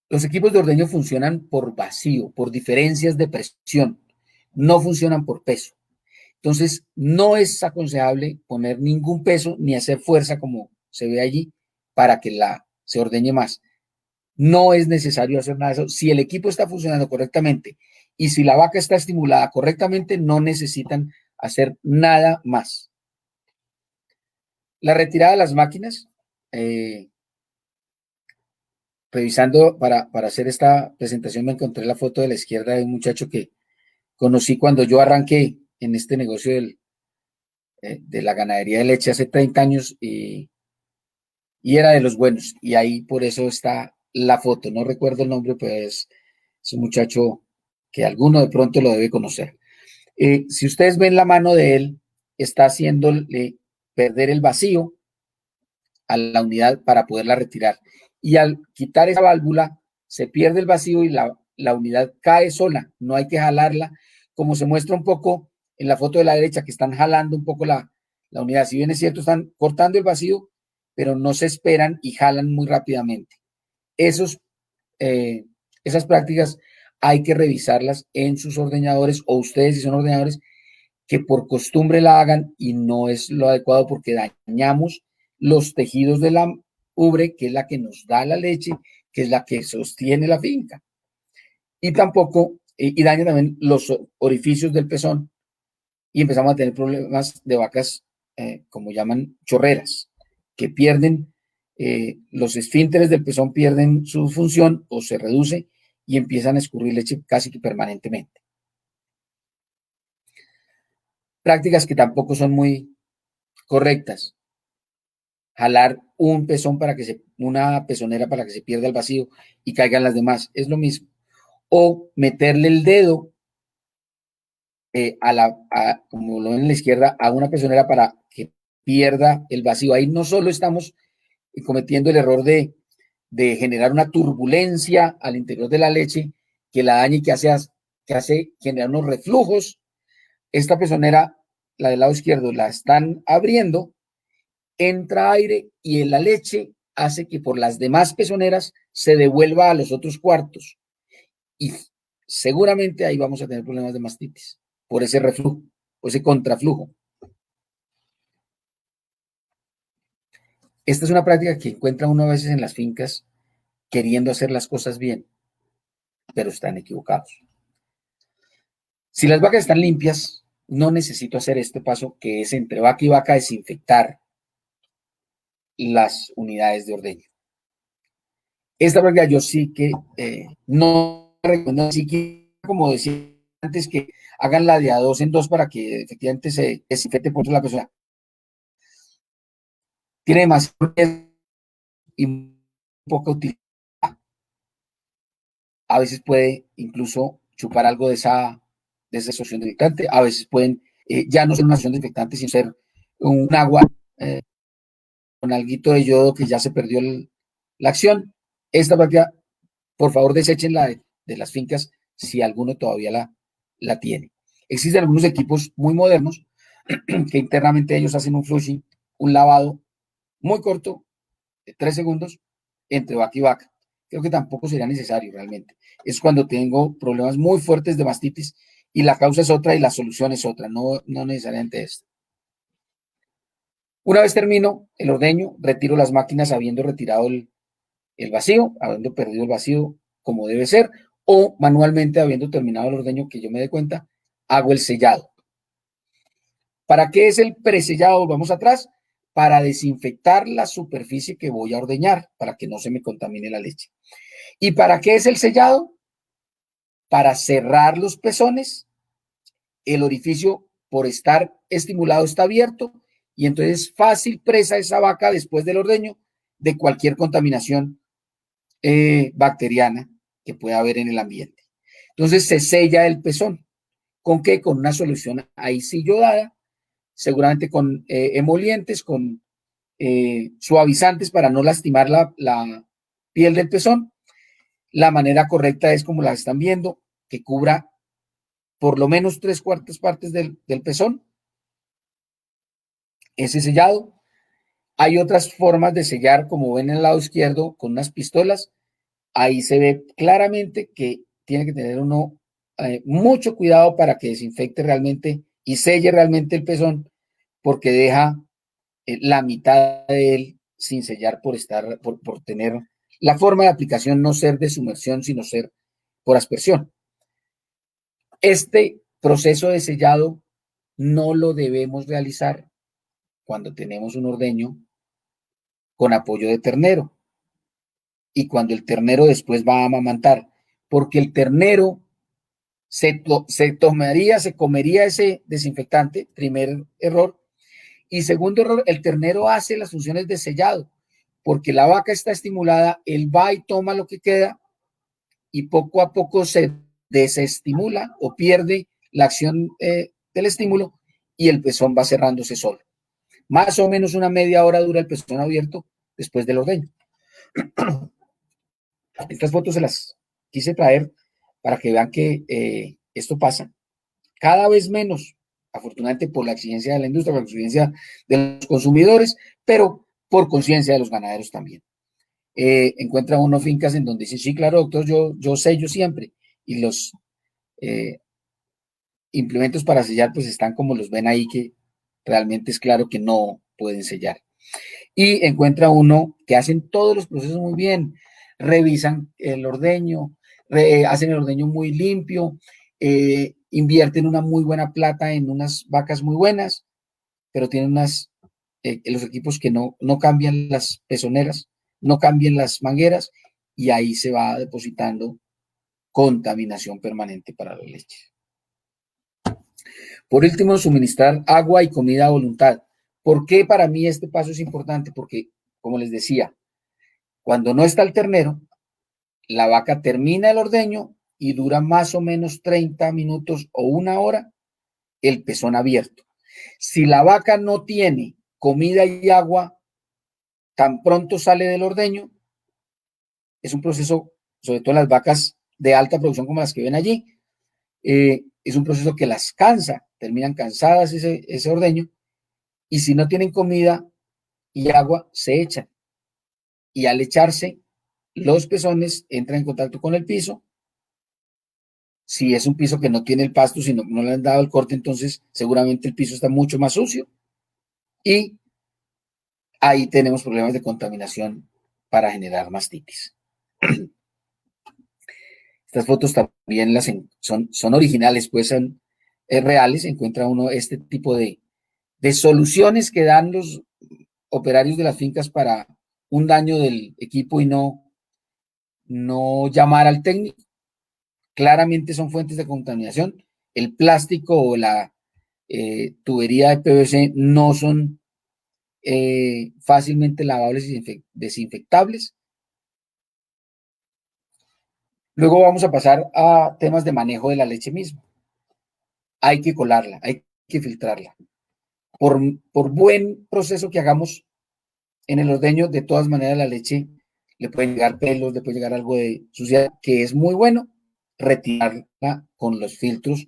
Los equipos de ordeño funcionan por vacío, por diferencias de presión, no funcionan por peso. Entonces, no es aconsejable poner ningún peso ni hacer fuerza como se ve allí para que se ordeñe más. No es necesario hacer nada de eso. Si el equipo está funcionando correctamente y si la vaca está estimulada correctamente, no necesitan hacer nada más. La retirada de las máquinas, revisando para hacer esta presentación, me encontré la foto de la izquierda de un muchacho que conocí cuando yo arranqué en este negocio de la ganadería de leche hace 30 años y era de los buenos. Y ahí por eso está la foto. No recuerdo el nombre, pero es un muchacho que alguno de pronto lo debe conocer. Si ustedes ven la mano de él, está haciéndole perder el vacío a la unidad para poderla retirar. Y al quitar esa válvula, se pierde el vacío y la unidad cae sola. No hay que jalarla, como se muestra un poco en la foto de la derecha, que están jalando un poco la unidad. Si bien es cierto, están cortando el vacío, pero no se esperan y jalan muy rápidamente. Esas prácticas hay que revisarlas en sus ordeñadores o ustedes si son ordeñadores que por costumbre la hagan y no es lo adecuado porque dañamos los tejidos de la ubre, que es la que nos da la leche, que es la que sostiene la finca. Y tampoco, y daña también los orificios del pezón y empezamos a tener problemas de vacas, como llaman, chorreras, que pierden, los esfínteres del pezón pierden su función o se reduce y empiezan a escurrir leche casi que permanentemente. Prácticas que tampoco son muy correctas. Jalar un pezón una pezonera para que se pierda el vacío y caigan las demás, es lo mismo. O meterle el dedo como lo ven en la izquierda, a una pezonera para que pierda el vacío. Ahí no solo estamos cometiendo el error de generar una turbulencia al interior de la leche que la daña y que hace generar unos reflujos. Esta pezonera, la del lado izquierdo, la están abriendo, entra aire y en la leche hace que por las demás pezoneras se devuelva a los otros cuartos. Y seguramente ahí vamos a tener problemas de mastitis por ese reflujo, o ese contraflujo. Esta es una práctica que encuentra uno a veces en las fincas queriendo hacer las cosas bien, pero están equivocados. Si las vacas están limpias, no necesito hacer este paso que es entre vaca y vaca desinfectar las unidades de ordeño. Esta práctica yo sí que no recomiendo, así que como decía antes, que hagan la de a 2 en 2 para que efectivamente se desinfecte por la persona. Tiene demasiado y poca utilidad. a veces puede incluso chupar algo de esa solución desinfectante, a veces pueden ya no ser una solución desinfectante, sino ser un agua con alguito de yodo que ya se perdió la acción. Esta práctica, por favor, deséchenla de las fincas si alguno todavía la tiene. Existen algunos equipos muy modernos que internamente ellos hacen un flushing, un lavado muy corto, de 3 segundos, entre vaca y vaca. Creo que tampoco sería necesario realmente. Es cuando tengo problemas muy fuertes de mastitis y la causa es otra y la solución es otra, no necesariamente esto. Una vez termino el ordeño, retiro las máquinas habiendo retirado el vacío, habiendo perdido el vacío como debe ser, o manualmente habiendo terminado el ordeño que yo me dé cuenta, hago el sellado. ¿Para qué es el presellado? Vamos atrás. Para desinfectar la superficie que voy a ordeñar, para que no se me contamine la leche. ¿Y para qué es el sellado? Para cerrar los pezones. El orificio, por estar estimulado, está abierto y entonces es fácil presa esa vaca después del ordeño de cualquier contaminación bacteriana que pueda haber en el ambiente. Entonces se sella el pezón. ¿Con qué? Con una solución ahí sí yodada, seguramente con emolientes, con suavizantes para no lastimar la piel del pezón. La manera correcta es como la están viendo, que cubra por lo menos 3/4 partes del pezón, ese sellado. Hay otras formas de sellar, como ven en el lado izquierdo, con unas pistolas. Ahí se ve claramente que tiene que tener uno mucho cuidado para que desinfecte realmente y selle realmente el pezón, porque deja la mitad de él sin sellar por tener la forma de aplicación no ser de sumersión, sino ser por aspersión. Este proceso de sellado no lo debemos realizar cuando tenemos un ordeño con apoyo de ternero y cuando el ternero después va a amamantar, porque el ternero se comería ese desinfectante, primer error, y segundo error, el ternero hace las funciones de sellado, porque la vaca está estimulada, él va y toma lo que queda y poco a poco se desestimula o pierde la acción del estímulo y el pezón va cerrándose solo. Más o menos una media hora dura el pezón abierto después del ordeño. Estas fotos se las quise traer para que vean que esto pasa cada vez menos, afortunadamente por la exigencia de la industria, por la exigencia de los consumidores, pero por conciencia de los ganaderos también. Encuentra uno fincas en donde dice, sí, claro, doctor, yo sello siempre, y los implementos para sellar pues están como los ven ahí, que realmente es claro que no pueden sellar. Y encuentra uno que hacen todos los procesos muy bien, revisan el ordeño, hacen el ordeño muy limpio, invierten una muy buena plata en unas vacas muy buenas, pero tienen los equipos que no cambian las pezoneras, no cambian las mangueras, y ahí se va depositando contaminación permanente para la leche. Por último, suministrar agua y comida a voluntad. ¿Por qué para mí este paso es importante? Porque, como les decía, cuando no está el ternero, la vaca termina el ordeño y dura más o menos 30 minutos o una hora el pezón abierto. Si la vaca no tiene comida y agua, tan pronto sale del ordeño, es un proceso, sobre todo las vacas de alta producción como las que ven allí, es un proceso que las cansa, terminan cansadas ese ordeño, y si no tienen comida y agua, se echan. Y al echarse, los pezones entran en contacto con el piso. Si es un piso que no tiene el pasto, si no le han dado el corte, entonces seguramente el piso está mucho más sucio. Y ahí tenemos problemas de contaminación para generar mastitis. Estas fotos también son originales, pues son reales. Encuentra uno este tipo de soluciones que dan los operarios de las fincas para un daño del equipo y no llamar al técnico. Claramente son fuentes de contaminación. El plástico o la tubería de PVC no son fácilmente lavables y desinfectables. Luego vamos a pasar a temas de manejo de la leche misma. Hay que colarla, hay que filtrarla. Por buen proceso que hagamos en el ordeño, de todas maneras la leche le pueden llegar pelos, le puede llegar algo de suciedad, que es muy bueno retirarla con los filtros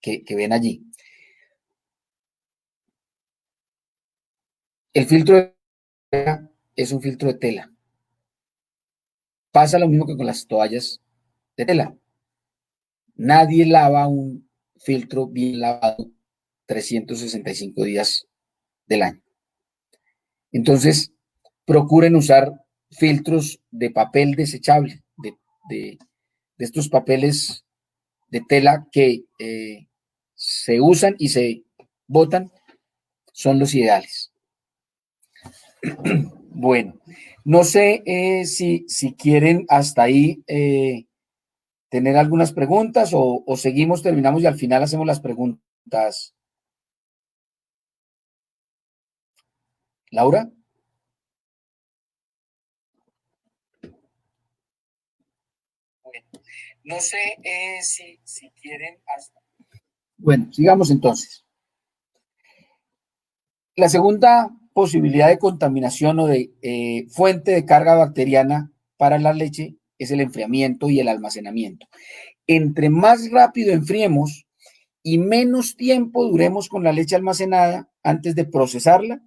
que ven allí. El filtro de tela es un filtro de tela. Pasa lo mismo que con las toallas de tela. Nadie lava un filtro bien lavado 365 días del año. Entonces, procuren usar filtros de papel desechable, de estos papeles de tela que se usan y se botan, son los ideales. Bueno, no sé si quieren hasta ahí tener algunas preguntas o seguimos, terminamos y al final hacemos las preguntas. Laura. Bueno, no sé si quieren hasta... Bueno, sigamos entonces. La segunda posibilidad de contaminación o de fuente de carga bacteriana para la leche es el enfriamiento y el almacenamiento. Entre más rápido enfriemos y menos tiempo duremos con la leche almacenada antes de procesarla,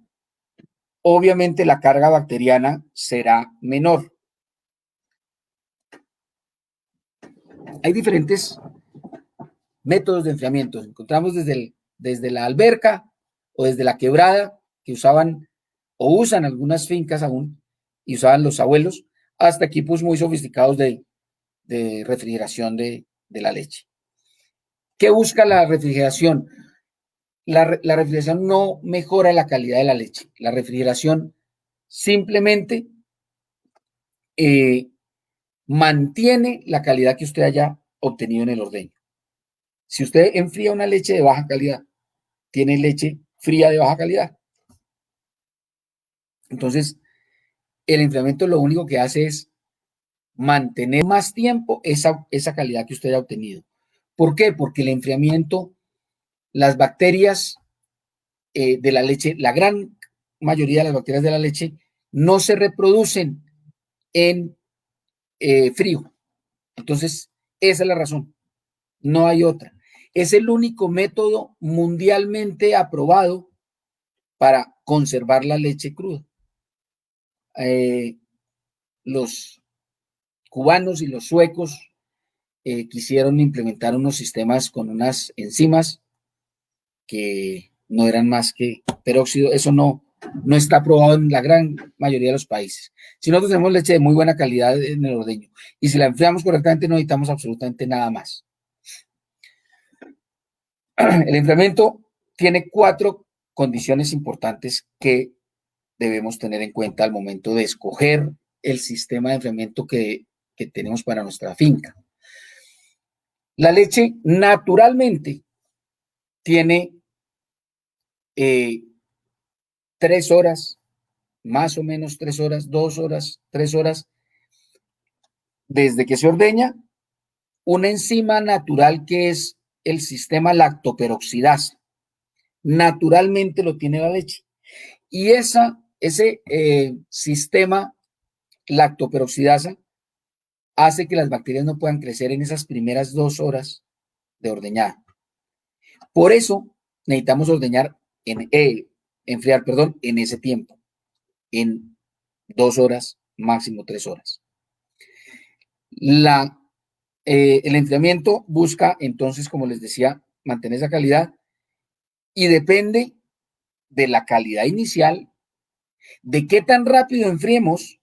obviamente la carga bacteriana será menor. Hay diferentes métodos de enfriamiento. Encontramos desde la alberca o desde la quebrada que usaban o usan algunas fincas aún y usaban los abuelos, hasta equipos muy sofisticados de refrigeración de la leche. ¿Qué busca la refrigeración? La refrigeración no mejora la calidad de la leche. La refrigeración simplemente mantiene la calidad que usted haya obtenido en el ordeño. Si usted enfría una leche de baja calidad, tiene leche fría de baja calidad. Entonces, el enfriamiento lo único que hace es mantener más tiempo esa calidad que usted haya obtenido. ¿Por qué? Porque el enfriamiento, las bacterias de la leche, la gran mayoría de las bacterias de la leche, no se reproducen en frío. Entonces, esa es la razón. No hay otra. Es el único método mundialmente aprobado para conservar la leche cruda. Los cubanos y los suecos quisieron implementar unos sistemas con unas enzimas que no eran más que peróxido. Eso no está aprobado en la gran mayoría de los países. Si nosotros tenemos leche de muy buena calidad en el ordeño y si la enfriamos correctamente no necesitamos absolutamente nada más. El enfriamiento tiene 4 condiciones importantes que debemos tener en cuenta al momento de escoger el sistema de enfriamiento que tenemos para nuestra finca. La leche naturalmente tiene 3 horas, más o menos 3 horas, 2 horas, 3 horas, desde que se ordeña, una enzima natural que es el sistema lactoperoxidasa. Naturalmente lo tiene la leche. Y ese sistema lactoperoxidasa hace que las bacterias no puedan crecer en esas primeras 2 horas de ordeñada. Por eso necesitamos enfriar, en ese tiempo, en 2 horas, máximo 3 horas. El enfriamiento busca entonces, como les decía, mantener esa calidad y depende de la calidad inicial, de qué tan rápido enfriemos,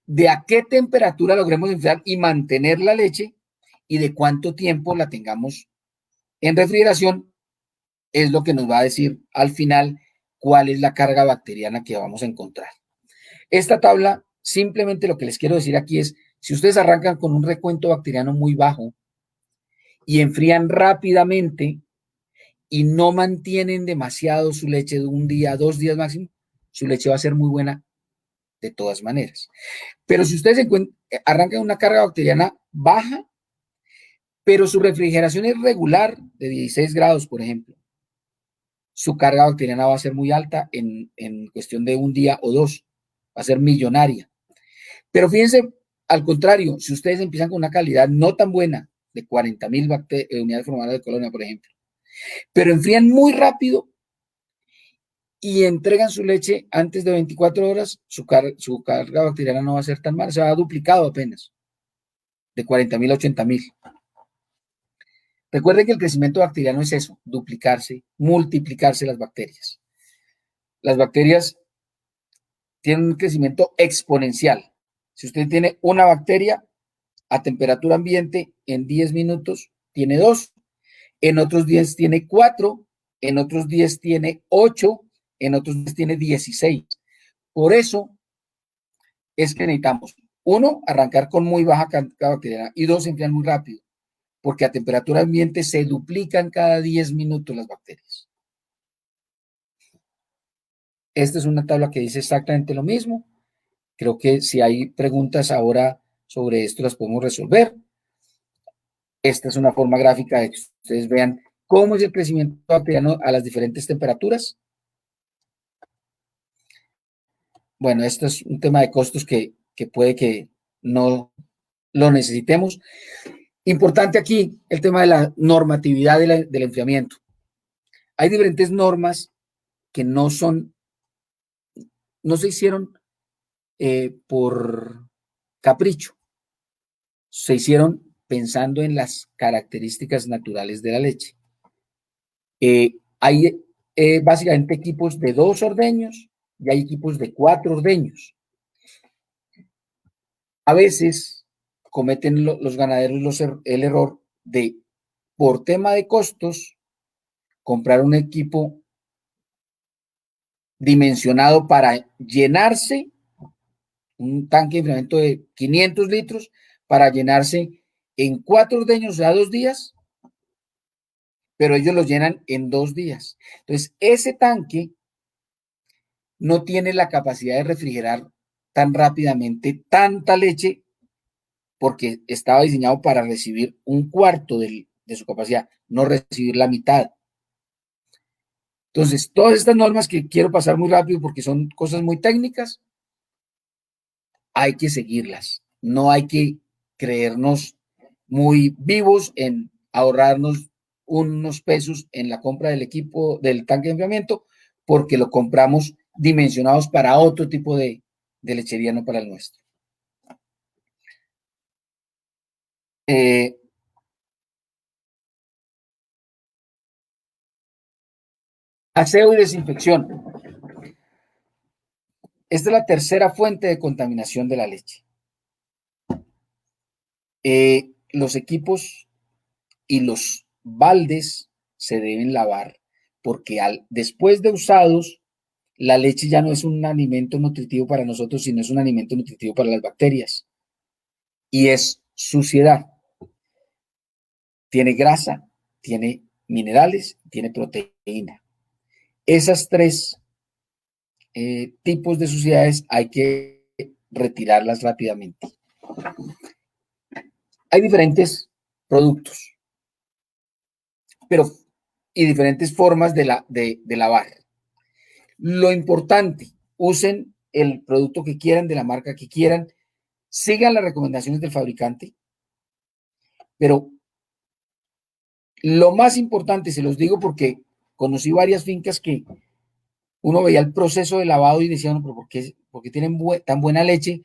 de a qué temperatura logremos enfriar y mantener la leche y de cuánto tiempo la tengamos en refrigeración, es lo que nos va a decir al final cuál es la carga bacteriana que vamos a encontrar. Esta tabla, simplemente lo que les quiero decir aquí es, si ustedes arrancan con un recuento bacteriano muy bajo y enfrían rápidamente y no mantienen demasiado su leche de un día, 2 días máximo, su leche va a ser muy buena de todas maneras. Pero si ustedes arrancan una carga bacteriana baja, pero su refrigeración es regular, de 16 grados, por ejemplo, su carga bacteriana va a ser muy alta en cuestión de un día o dos, va a ser millonaria. Pero fíjense, al contrario, si ustedes empiezan con una calidad no tan buena, de 40.000 unidades formadoras de colonia, por ejemplo, pero enfrían muy rápido y entregan su leche antes de 24 horas, su carga bacteriana no va a ser tan mala, se va a duplicado apenas, de 40.000 a 80.000. Recuerden que el crecimiento bacteriano es eso, duplicarse, multiplicarse las bacterias. Las bacterias tienen un crecimiento exponencial. Si usted tiene una bacteria a temperatura ambiente, en 10 minutos tiene 2, en otros 10 tiene 4, en otros 10 tiene 8, en otros 10 tiene 16. Por eso es que necesitamos, uno, arrancar con muy baja cantidad bacteriana y dos, enfriar muy rápido, porque a temperatura ambiente se duplican cada 10 minutos las bacterias. Esta es una tabla que dice exactamente lo mismo. Creo que si hay preguntas ahora sobre esto las podemos resolver. Esta es una forma gráfica de que ustedes vean cómo es el crecimiento bacteriano a las diferentes temperaturas. Bueno, esto es un tema de costos que puede que no lo necesitemos. Importante aquí el tema de la normatividad del enfriamiento. Hay diferentes normas que no se hicieron por capricho, se hicieron pensando en las características naturales de la leche. Hay básicamente equipos de 2 ordeños y hay equipos de 4 ordeños. A veces cometen los ganaderos el error de, por tema de costos, comprar un equipo dimensionado para llenarse, un tanque de enfriamiento de 500 litros, para llenarse en 4 ordeños, o sea, 2 días, pero ellos los llenan en 2 días. Entonces, ese tanque no tiene la capacidad de refrigerar tan rápidamente tanta leche porque estaba diseñado para recibir un cuarto de su capacidad, no recibir la mitad. Entonces, todas estas normas que quiero pasar muy rápido porque son cosas muy técnicas, hay que seguirlas. No hay que creernos muy vivos en ahorrarnos unos pesos en la compra del equipo, del tanque de enfriamiento, porque lo compramos dimensionados para otro tipo de lechería, no para el nuestro. Aseo y desinfección. Esta es la tercera fuente de contaminación de la leche. Los equipos y los baldes se deben lavar porque después de usados, la leche ya no es un alimento nutritivo para nosotros, sino es un alimento nutritivo para las bacterias. Y es suciedad. Tiene grasa, tiene minerales, tiene proteína. Esas tres tipos de suciedades hay que retirarlas rápidamente. Hay diferentes productos, y diferentes formas de lavar. Lo importante, usen el producto que quieran, de la marca que quieran, sigan las recomendaciones del fabricante, pero lo más importante, se los digo porque conocí varias fincas que uno veía el proceso de lavado y decía, no, pero ¿por qué tienen tan buena leche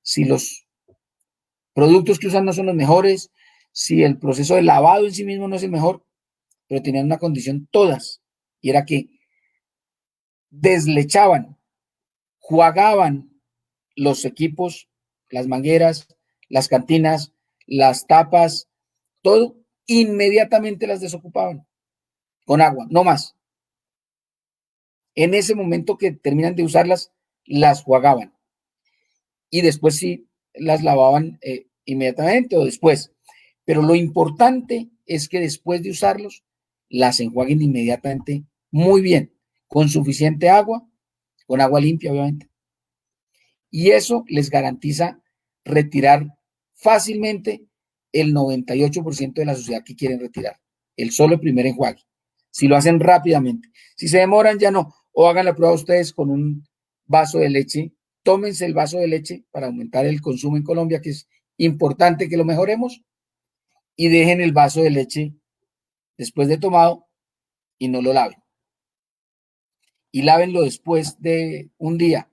si los productos que usan no son los mejores, si el proceso de lavado en sí mismo no es el mejor? Pero tenían una condición todas, y era que deslechaban, jugaban los equipos, las mangueras, las cantinas, las tapas, todo, inmediatamente las desocupaban con agua, no más. En ese momento que terminan de usarlas, las jugaban. Y después sí las lavaban inmediatamente o después. Pero lo importante es que después de usarlos, las enjuaguen inmediatamente muy bien, con suficiente agua, con agua limpia, obviamente. Y eso les garantiza retirar fácilmente el 98% de la suciedad que quieren retirar. El solo primer enjuague. Si lo hacen rápidamente. Si se demoran, ya no. O hagan la prueba ustedes con un vaso de leche. Tómense el vaso de leche para aumentar el consumo en Colombia, que es importante que lo mejoremos. Y dejen el vaso de leche después de tomado y no lo laven. Y lávenlo después de un día.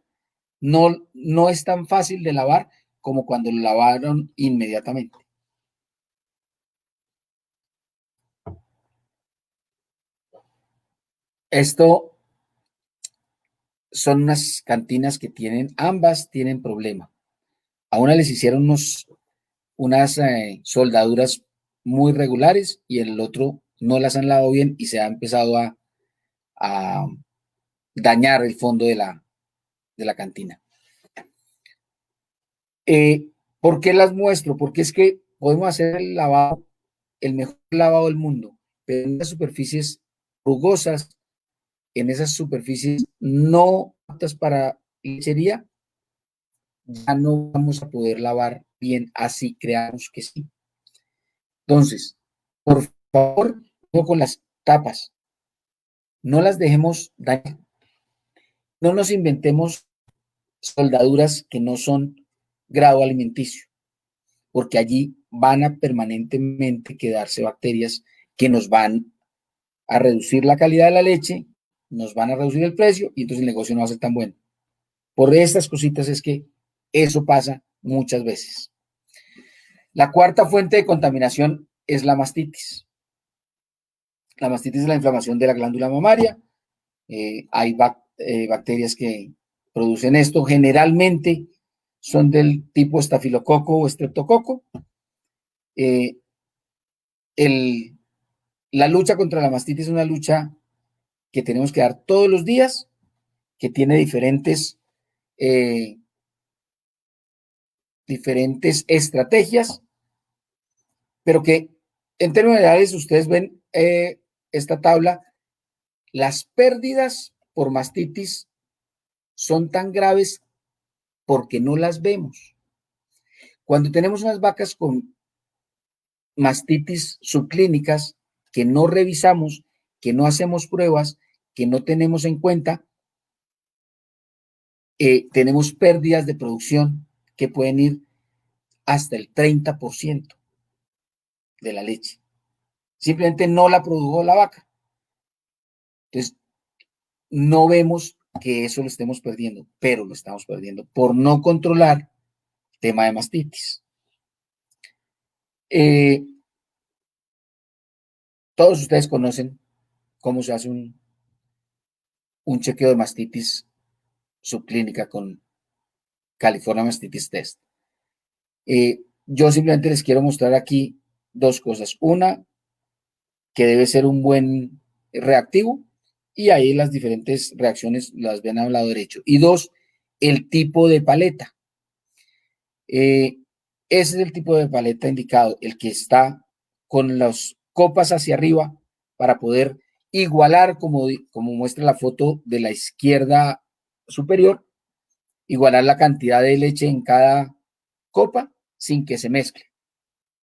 No es tan fácil de lavar como cuando lo lavaron inmediatamente. Esto son unas cantinas que ambas tienen problema. A una les hicieron unas soldaduras muy regulares y el otro no las han lavado bien y se ha empezado a dañar el fondo de la cantina. ¿Por qué las muestro? Porque es que podemos hacer el mejor lavado del mundo, pero en las superficies rugosas, en esas superficies no aptas para lechería, ya no vamos a poder lavar bien, así creamos que sí. Entonces, por favor, no con las tapas, no las dejemos dañar, no nos inventemos soldaduras que no son grado alimenticio, porque allí van a permanentemente quedarse bacterias que nos van a reducir la calidad de la leche, nos van a reducir el precio y entonces el negocio no va a ser tan bueno. Por estas cositas es que eso pasa muchas veces. La cuarta fuente de contaminación es la mastitis. La mastitis es la inflamación de la glándula mamaria. Hay bacterias que producen esto. Generalmente son del tipo estafilococo o estreptococo. La lucha contra la mastitis es una lucha que tenemos que dar todos los días, que tiene diferentes estrategias, pero que en términos generales ustedes ven esta tabla, las pérdidas por mastitis son tan graves porque no las vemos. Cuando tenemos unas vacas con mastitis subclínicas que no revisamos, que no hacemos pruebas, que no tenemos en cuenta, tenemos pérdidas de producción que pueden ir hasta el 30% de la leche. Simplemente no la produjo la vaca. Entonces, no vemos que eso lo estemos perdiendo, pero lo estamos perdiendo por no controlar el tema de mastitis. Todos ustedes conocen cómo se hace un chequeo de mastitis subclínica con California Mastitis Test. Yo simplemente les quiero mostrar aquí dos cosas. Una, que debe ser un buen reactivo, y ahí las diferentes reacciones las ven al lado derecho. Y dos, el tipo de paleta. Ese es el tipo de paleta indicado, el que está con las copas hacia arriba para poder igualar, como muestra la foto de la izquierda superior, igualar la cantidad de leche en cada copa sin que se mezcle.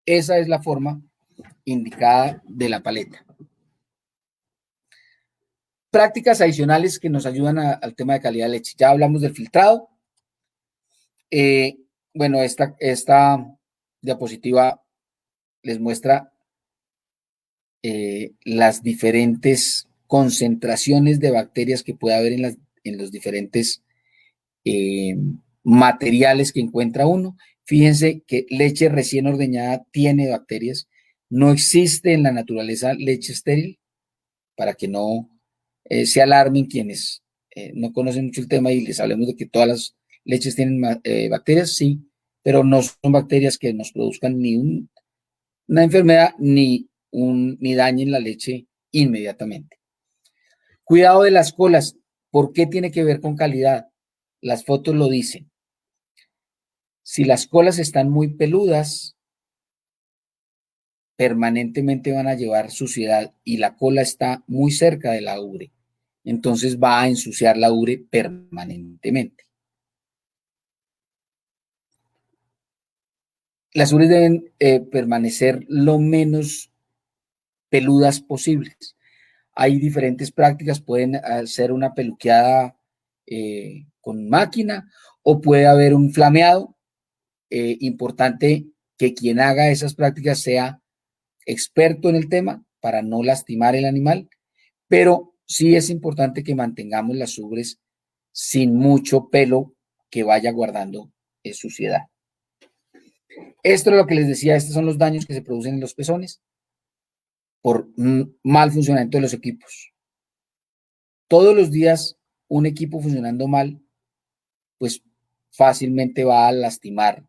Esa es la forma indicada de la paleta. Prácticas adicionales que nos ayudan al tema de calidad de leche. Ya hablamos del filtrado. Bueno, esta diapositiva les muestra las diferentes concentraciones de bacterias que puede haber en los diferentes materiales que encuentra uno. Fíjense que leche recién ordeñada tiene bacterias. No existe en la naturaleza leche estéril, para que no se alarmen quienes no conocen mucho el tema y les hablemos de que todas las leches tienen bacterias, sí, pero no son bacterias que nos produzcan ni una enfermedad ni dañen la leche inmediatamente. Cuidado de las colas. ¿Por qué tiene que ver con calidad? Las fotos lo dicen. Si las colas están muy peludas, permanentemente van a llevar suciedad y la cola está muy cerca de la ubre. Entonces va a ensuciar la ubre permanentemente. Las ubres deben permanecer lo menos peludas posibles. Hay diferentes prácticas, pueden hacer una peluqueada con máquina o puede haber un flameado. Importante que quien haga esas prácticas sea experto en el tema para no lastimar el animal, pero sí es importante que mantengamos las ubres sin mucho pelo que vaya guardando suciedad. Esto es lo que les decía, estos son los daños que se producen en los pezones por mal funcionamiento de los equipos. Todos los días un equipo funcionando mal, pues fácilmente va a lastimar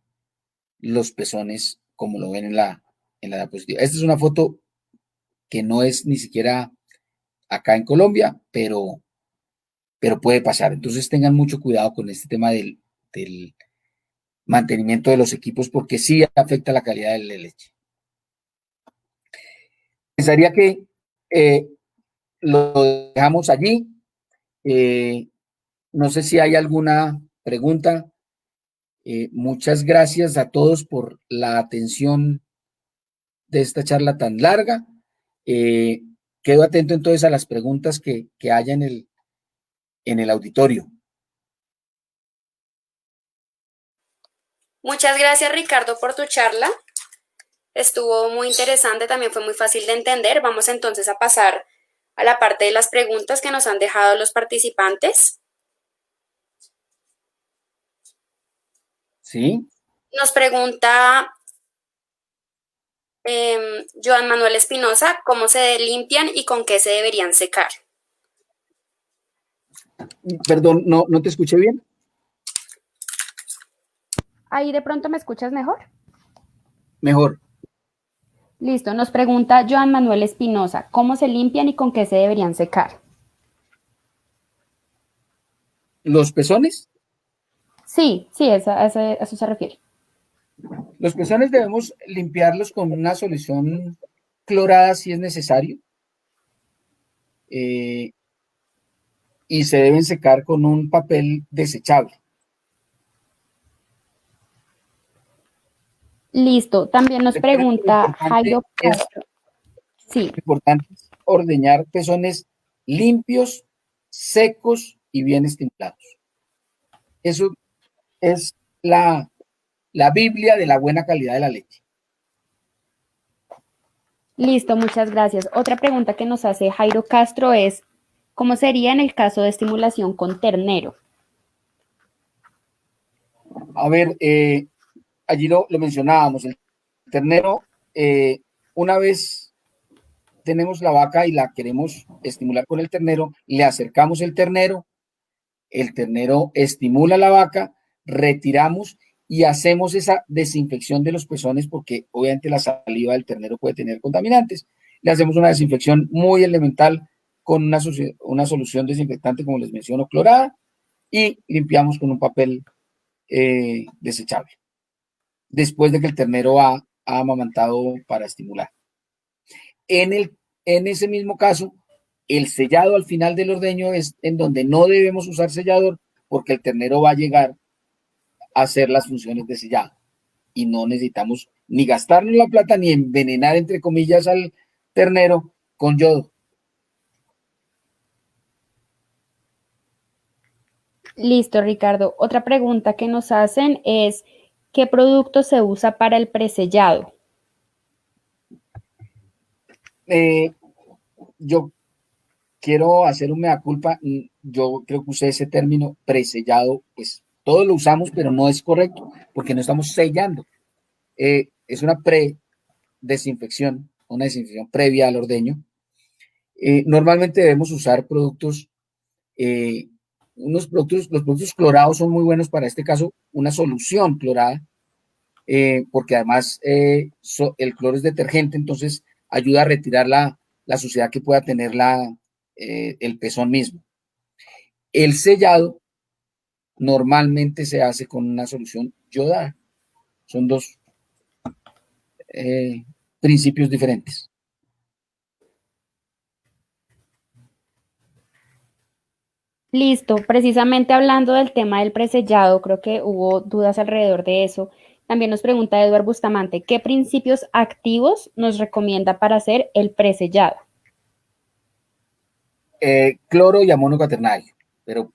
los pezones como lo ven en la diapositiva. Esta es una foto que no es ni siquiera acá en Colombia, pero puede pasar. Entonces tengan mucho cuidado con este tema del mantenimiento de los equipos porque sí afecta la calidad de la leche. Pensaría que lo dejamos allí. No sé si hay alguna pregunta. Muchas gracias a todos por la atención de esta charla tan larga. Eh, Quedo atento entonces a las preguntas que haya en el auditorio. Muchas gracias, Ricardo, por tu charla. Estuvo muy interesante, también fue muy fácil de entender. Vamos entonces a pasar a la parte de las preguntas que nos han dejado los participantes. ¿Sí? Nos pregunta Joan Manuel Espinosa, ¿cómo se limpian y con qué se deberían secar? Perdón, no te escuché bien. Ahí de pronto me escuchas mejor. Mejor. Listo, nos pregunta Joan Manuel Espinosa, ¿cómo se limpian y con qué se deberían secar? Los pezones. Sí, a eso se refiere. Los pezones debemos limpiarlos con una solución clorada si es necesario. eh, y se deben secar con un papel desechable. Listo, también nos Recuerden que pregunta Jairo Castro. Sí, lo importante es ordeñar pezones limpios, secos y bien estimulados. Eso es la Biblia de la buena calidad de la leche. listo, muchas gracias. Otra pregunta que nos hace Jairo Castro es, ¿cómo sería en el caso de estimulación con ternero? A ver, allí lo mencionábamos, el ternero, una vez tenemos la vaca y la queremos estimular con el ternero, le acercamos el ternero estimula a la vaca, retiramos y hacemos esa desinfección de los pezones porque obviamente la saliva del ternero puede tener contaminantes. Le hacemos una desinfección muy elemental con una solución desinfectante, como les menciono, clorada, y limpiamos con un papel desechable, después de que el ternero ha amamantado para estimular. En ese mismo caso, el sellado al final del ordeño es en donde no debemos usar sellador porque el ternero va a llegar a hacer las funciones de sellado y no necesitamos ni gastarnos la plata ni envenenar, entre comillas, al ternero con yodo. Listo, Ricardo. Otra pregunta que nos hacen es, ¿qué producto se usa para el presellado? Eh, yo quiero hacer un mea culpa, yo creo que usé ese término presellado, pues todos lo usamos, pero no es correcto porque no estamos sellando. Es una desinfección, una desinfección previa al ordeño. Normalmente debemos usar productos, eh, los productos clorados son muy buenos para este caso, una solución clorada, porque además el cloro es detergente, entonces ayuda a retirar la suciedad que pueda tener el pezón mismo. El sellado normalmente se hace con una solución yodada. Son dos principios diferentes. Listo, precisamente hablando del tema del presellado, creo que hubo dudas alrededor de eso. También nos pregunta Eduard Bustamante, ¿qué principios activos nos recomienda para hacer el presellado? Cloro y amonio cuaternario, pero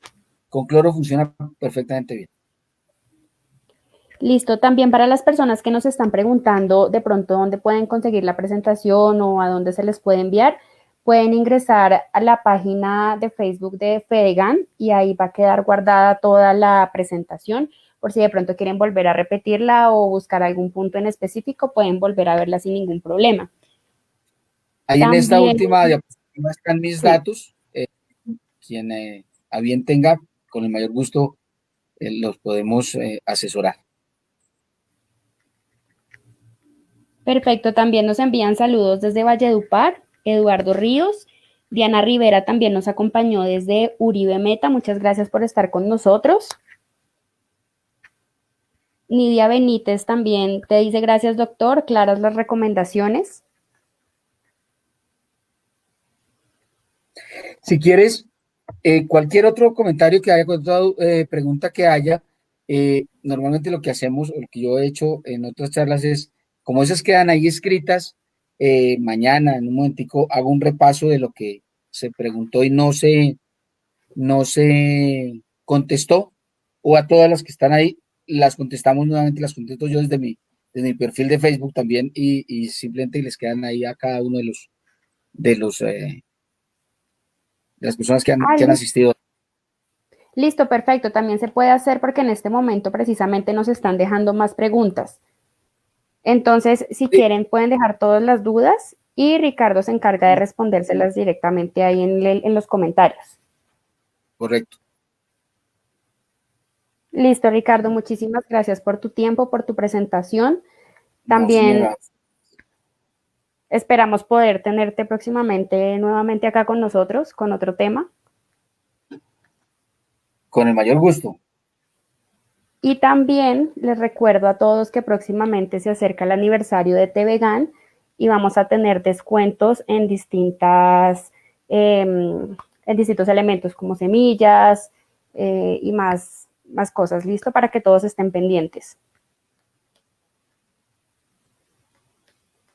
con cloro funciona perfectamente bien. Listo, también para las personas que nos están preguntando de pronto dónde pueden conseguir la presentación o a dónde se les puede enviar, pueden ingresar a la página de Facebook de Fedegan y ahí va a quedar guardada toda la presentación. Por si de pronto quieren volver a repetirla o buscar algún punto en específico, pueden volver a verla sin ningún problema. Ahí en esta También, última diapositiva están mis sí, datos. Quien a bien tenga, con el mayor gusto los podemos asesorar. perfecto. También nos envían saludos desde Valledupar, Eduardo Ríos. Diana Rivera también nos acompañó desde Uribe Meta. Muchas gracias por estar con nosotros. Nidia Benítez también te dice gracias, doctor. Claras las recomendaciones. Si quieres, cualquier otro comentario que haya, cualquier otra pregunta que haya, normalmente lo que hacemos, o lo que yo he hecho en otras charlas es, como esas quedan ahí escritas, mañana en un momentico hago un repaso de lo que se preguntó y no se contestó, o a todas las que están ahí, las contestamos nuevamente, las contesto yo desde mi perfil de Facebook también, y simplemente les quedan ahí a cada uno de las personas que han asistido. Listo, perfecto. También se puede hacer porque en este momento precisamente nos están dejando más preguntas. Entonces, si Sí, quieren, pueden dejar todas las dudas y Ricardo se encarga de respondérselas directamente ahí en los comentarios. correcto. Listo, Ricardo, muchísimas gracias por tu tiempo, por tu presentación. No, También señora, esperamos poder tenerte próximamente nuevamente acá con nosotros con otro tema. con el mayor gusto. Y también les recuerdo a todos que próximamente se acerca el aniversario de TVGAN y vamos a tener descuentos en distintos elementos como semillas y más cosas. Listo para que todos estén pendientes.